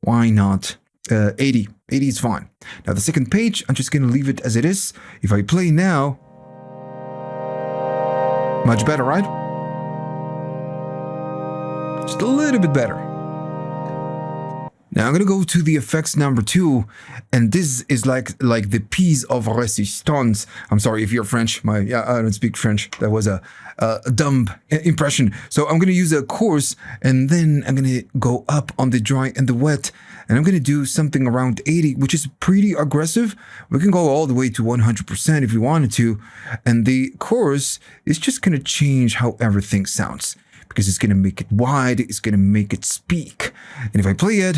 Why not? 80. 80 is fine. Now the second page, I'm just going to leave it as it is. If I play now, much better, right? Just a little bit better. Now I'm gonna go to the effects number 2, and this is like the piece of resistance. I'm sorry if you're French. I don't speak French. That was a dumb impression. So I'm gonna use a coarse, and then I'm gonna go up on the dry and the wet, and I'm gonna do something around 80, which is pretty aggressive. We can go all the way to 100% if we wanted to, and the chorus is just gonna change how everything sounds. Because it's going to make it wide, it's going to make it speak. And if I play it,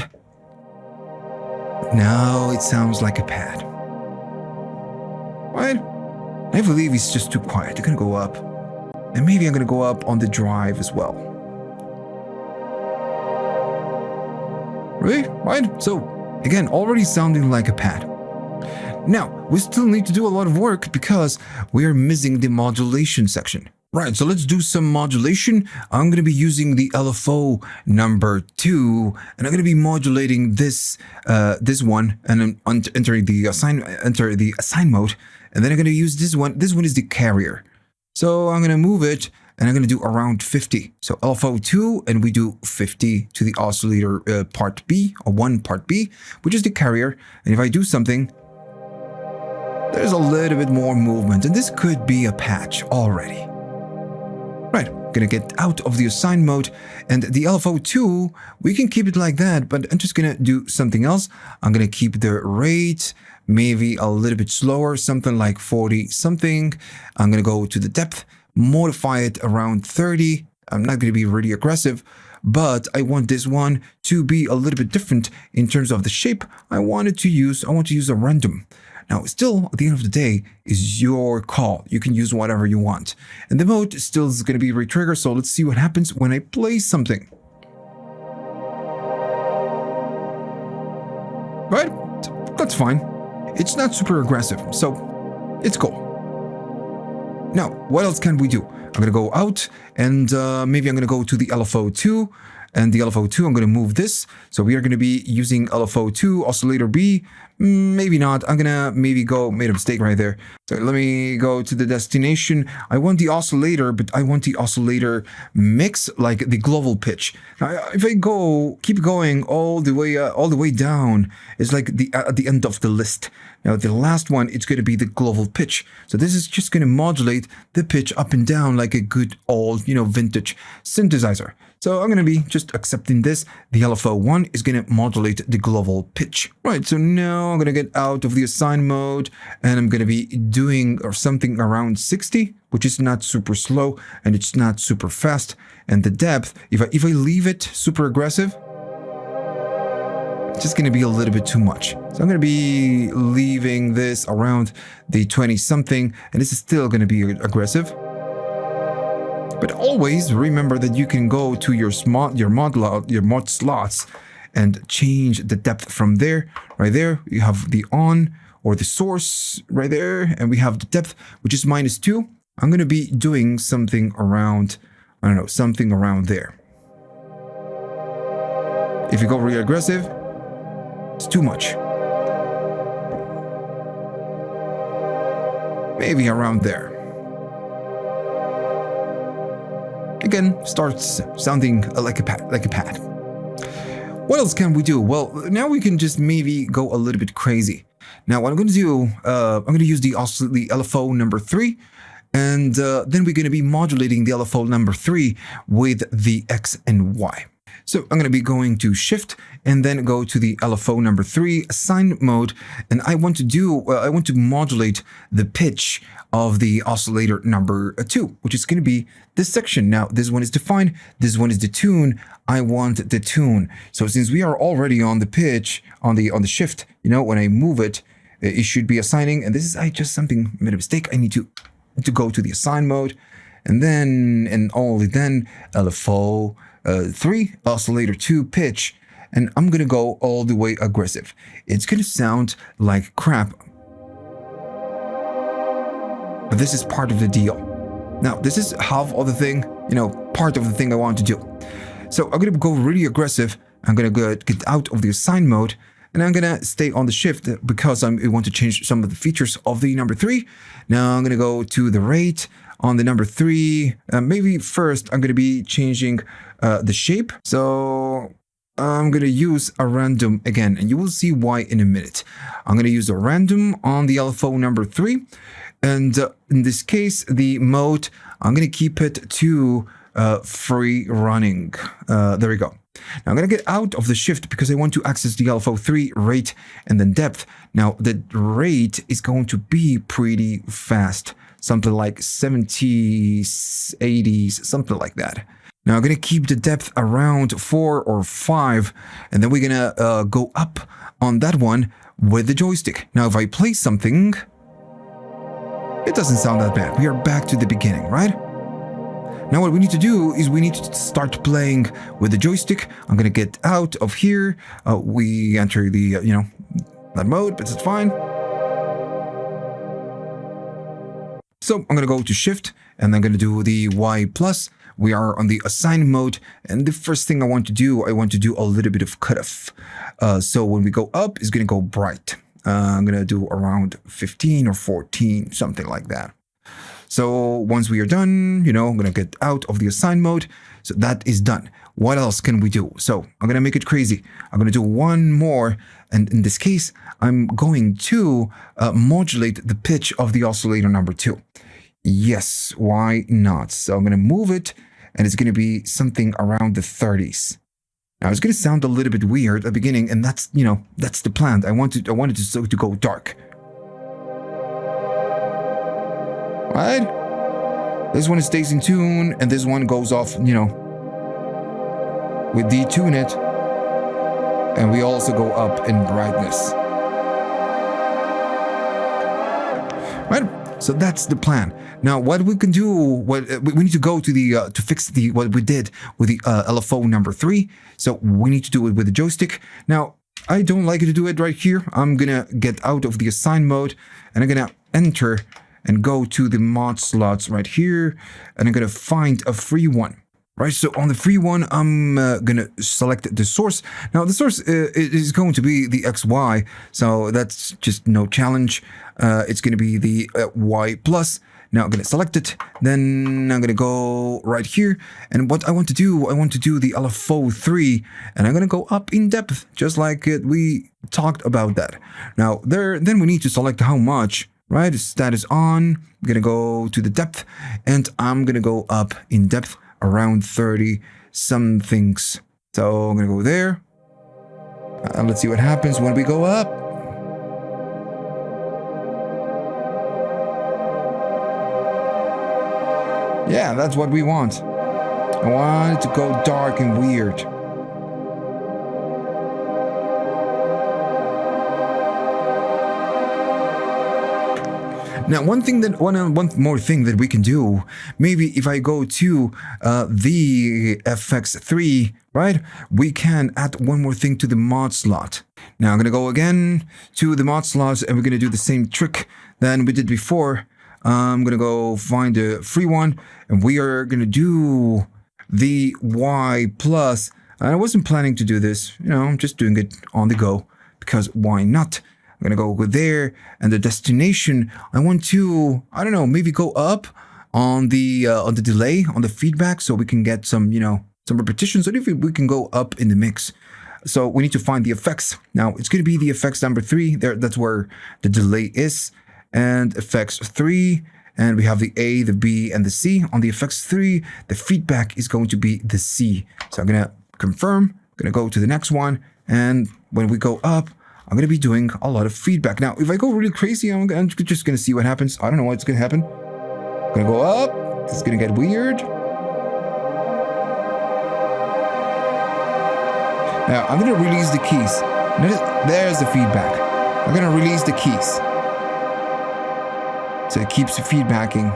now it sounds like a pad. Right? I believe it's just too quiet. It's going to go up. And maybe I'm going to go up on the drive as well. Really? Right? So, again, already sounding like a pad. Now, we still need to do a lot of work because we are missing the modulation section. Right, so let's do some modulation. I'm going to be using the LFO number 2, and I'm going to be modulating this one, and I'm entering the assign mode, and then I'm going to use this one. This one is the carrier. So I'm going to move it, and I'm going to do around 50. So LFO2, and we do 50 to the oscillator part B, or 1 part B, which is the carrier. And if I do something, there's a little bit more movement, and this could be a patch already. Right, gonna get out of the assign mode, and the LFO2, we can keep it like that, but I'm just gonna do something else. I'm gonna keep the rate maybe a little bit slower, something like 40 something. I'm gonna go to the depth, modify it around 30. I'm not gonna be really aggressive, but I want this one to be a little bit different in terms of the shape. I want to use a random. Now, still, at the end of the day, is your call. You can use whatever you want. And the mode still is going to be retrigger, so let's see what happens when I play something. Right? That's fine. It's not super aggressive, so it's cool. Now, what else can we do? I'm going to go out, and maybe I'm going to go to the LFO2. And the LFO2, I'm going to move this. So we are going to be using LFO2, oscillator B. Maybe not. I'm going to maybe made a mistake right there. So let me go to the destination. I want the oscillator, but I want the oscillator mix, like the global pitch. Now, if I keep going all the way down, it's like at the end of the list. Now, the last one, it's going to be the global pitch. So this is just going to modulate the pitch up and down like a good old, vintage synthesizer. So I'm going to be just accepting this. The LFO1 is going to modulate the global pitch. Right, so now I'm going to get out of the assign mode, and I'm going to be doing something around 60, which is not super slow and it's not super fast. And the depth, if I leave it super aggressive, it's just going to be a little bit too much. So I'm going to be leaving this around the 20 something, and this is still going to be aggressive. But always remember that you can go to your mod slots and change the depth from there. Right there, you have the on or the source right there, and we have the depth, which is -2. I'm going to be doing something around, I don't know, something around there. If you go really aggressive, it's too much. Maybe around there. Again, starts sounding like a pad. What else can we do? Well, now we can just maybe go a little bit crazy. Now, what I'm going to do, I'm going to use the LFO number 3, and then we're going to be modulating the LFO number 3 with the X and Y. So I'm going to be going to Shift and then go to the LFO number 3 assign mode, and I want to modulate the pitch of the oscillator number 2, which is going to be this section. Now, this one is defined, this one is the tune. I want the tune. So since we are already on the pitch, on the shift, when I move it, it should be assigning, and this is made a mistake. I need to go to the assign mode, and then only then LFO 3 oscillator 2 pitch, and I'm gonna go all the way aggressive. It's gonna sound like crap, but this is part of the deal. Now, this is half of the thing, part of the thing I want to do. So I'm gonna go really aggressive. I'm gonna get out of the assign mode, and I'm gonna stay on the shift because I want to change some of the features of the number 3. Now I'm gonna go to the rate on the number 3. Maybe first I'm gonna be changing the shape. So I'm gonna use a random again, and you will see why in a minute. I'm gonna use a random on the LFO number 3, and in this case, the mode, I'm gonna keep it to free running. There we go. Now I'm going to get out of the shift because I want to access the LFO3 rate and then depth. Now the rate is going to be pretty fast, something like 70s, 80s, something like that. Now I'm going to keep the depth around 4 or 5, and then we're going to go up on that one with the joystick. Now if I play something, it doesn't sound that bad. We are back to the beginning, right? Now what we need to do is we need to start playing with the joystick. I'm going to get out of here. We enter the, that mode, but it's fine. So I'm going to go to Shift, and I'm going to do the Y+. We are on the assign mode, and the first thing I want to do a little bit of cutoff. So when we go up, it's going to go bright. I'm going to do around 15 or 14, something like that. So once we are done, I'm going to get out of the assign mode. So that is done. What else can we do? So I'm going to make it crazy. I'm going to do one more. And in this case, I'm going to modulate the pitch of the oscillator number 2. Yes, why not? So I'm going to move it, and it's going to be something around the 30s. Now it's going to sound a little bit weird at the beginning, and that's the plan. I wanted to go dark. Right? This one stays in tune, and this one goes off, we detune it, and we also go up in brightness. Right? So that's the plan. Now, what we can do, we need to go to the to fix what we did with the LFO number 3. So we need to do it with the joystick. Now, I don't like to do it right here. I'm gonna get out of the assign mode, and I'm gonna enter and go to the mod slots right here, and I'm gonna find a free one. Right, so on the free one, I'm gonna select the source. Now the source is going to be the XY, so that's just no challenge. It's gonna be the Y plus. Now I'm gonna select it, then I'm gonna go right here, and what I want to do the LFO 3, and I'm gonna go up in depth, just like we talked about that. Now then we need to select how much. Right, status on. I'm gonna go to the depth, and I'm gonna go up in depth around 30 somethings. So I'm gonna go there. Let's see what happens when we go up. Yeah, that's what we want. I want it to go dark and weird. Now, one more thing that we can do, maybe if I go to the FX3, right, we can add one more thing to the mod slot. Now, I'm going to go again to the mod slots, and we're going to do the same trick than we did before. I'm going to go find a free one, and we are going to do the Y plus. I wasn't planning to do this, I'm just doing it on the go, because why not? I'm gonna go there, and the destination, I want to, maybe go up on the delay, on the feedback, so we can get some, some repetitions. So if we can go up in the mix. So we need to find the effects. Now it's gonna be the effects number 3. That's where the delay is, and effects 3. And we have the A, the B, and the C. On the effects 3, the feedback is going to be the C. So I'm gonna confirm. I'm gonna go to the next one, and when we go up, I'm going to be doing a lot of feedback. Now, if I go really crazy, I'm just going to see what happens. I don't know what's going to happen. I'm going to go up. It's going to get weird. Now, I'm going to release the keys. There's the feedback. I'm going to release the keys. So it keeps feedbacking.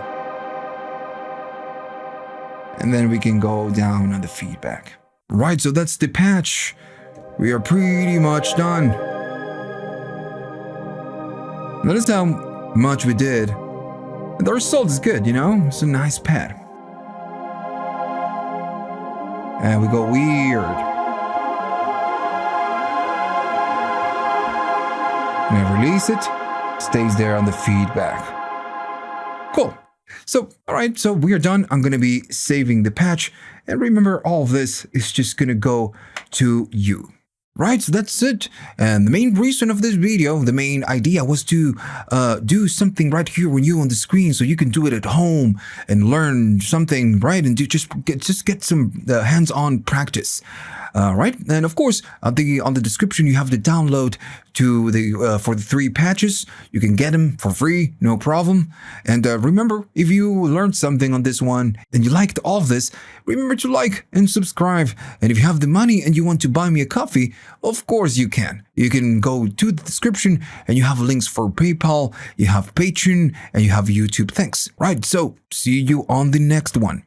And then we can go down on the feedback. Right, so that's the patch. We are pretty much done. Notice how much we did. And the result is good, It's a nice pad. And we go weird. And I release it. Stays there on the feedback. Cool. So, alright, so we are done. I'm going to be saving the patch. And remember, all of this is just going to go to you. Right, so that's it. And the main reason of this video, the main idea was to do something right here when you on the screen, so you can do it at home and learn something, right? And just get some hands-on practice. Right, and of course, on the description you have the download to the for the 3 patches. You can get them for free, no problem. And remember, if you learned something on this one and you liked all of this, remember to like and subscribe. And if you have the money and you want to buy me a coffee, of course you can. You can go to the description and you have links for PayPal, you have Patreon, and you have YouTube. Thanks. Right, so see you on the next one.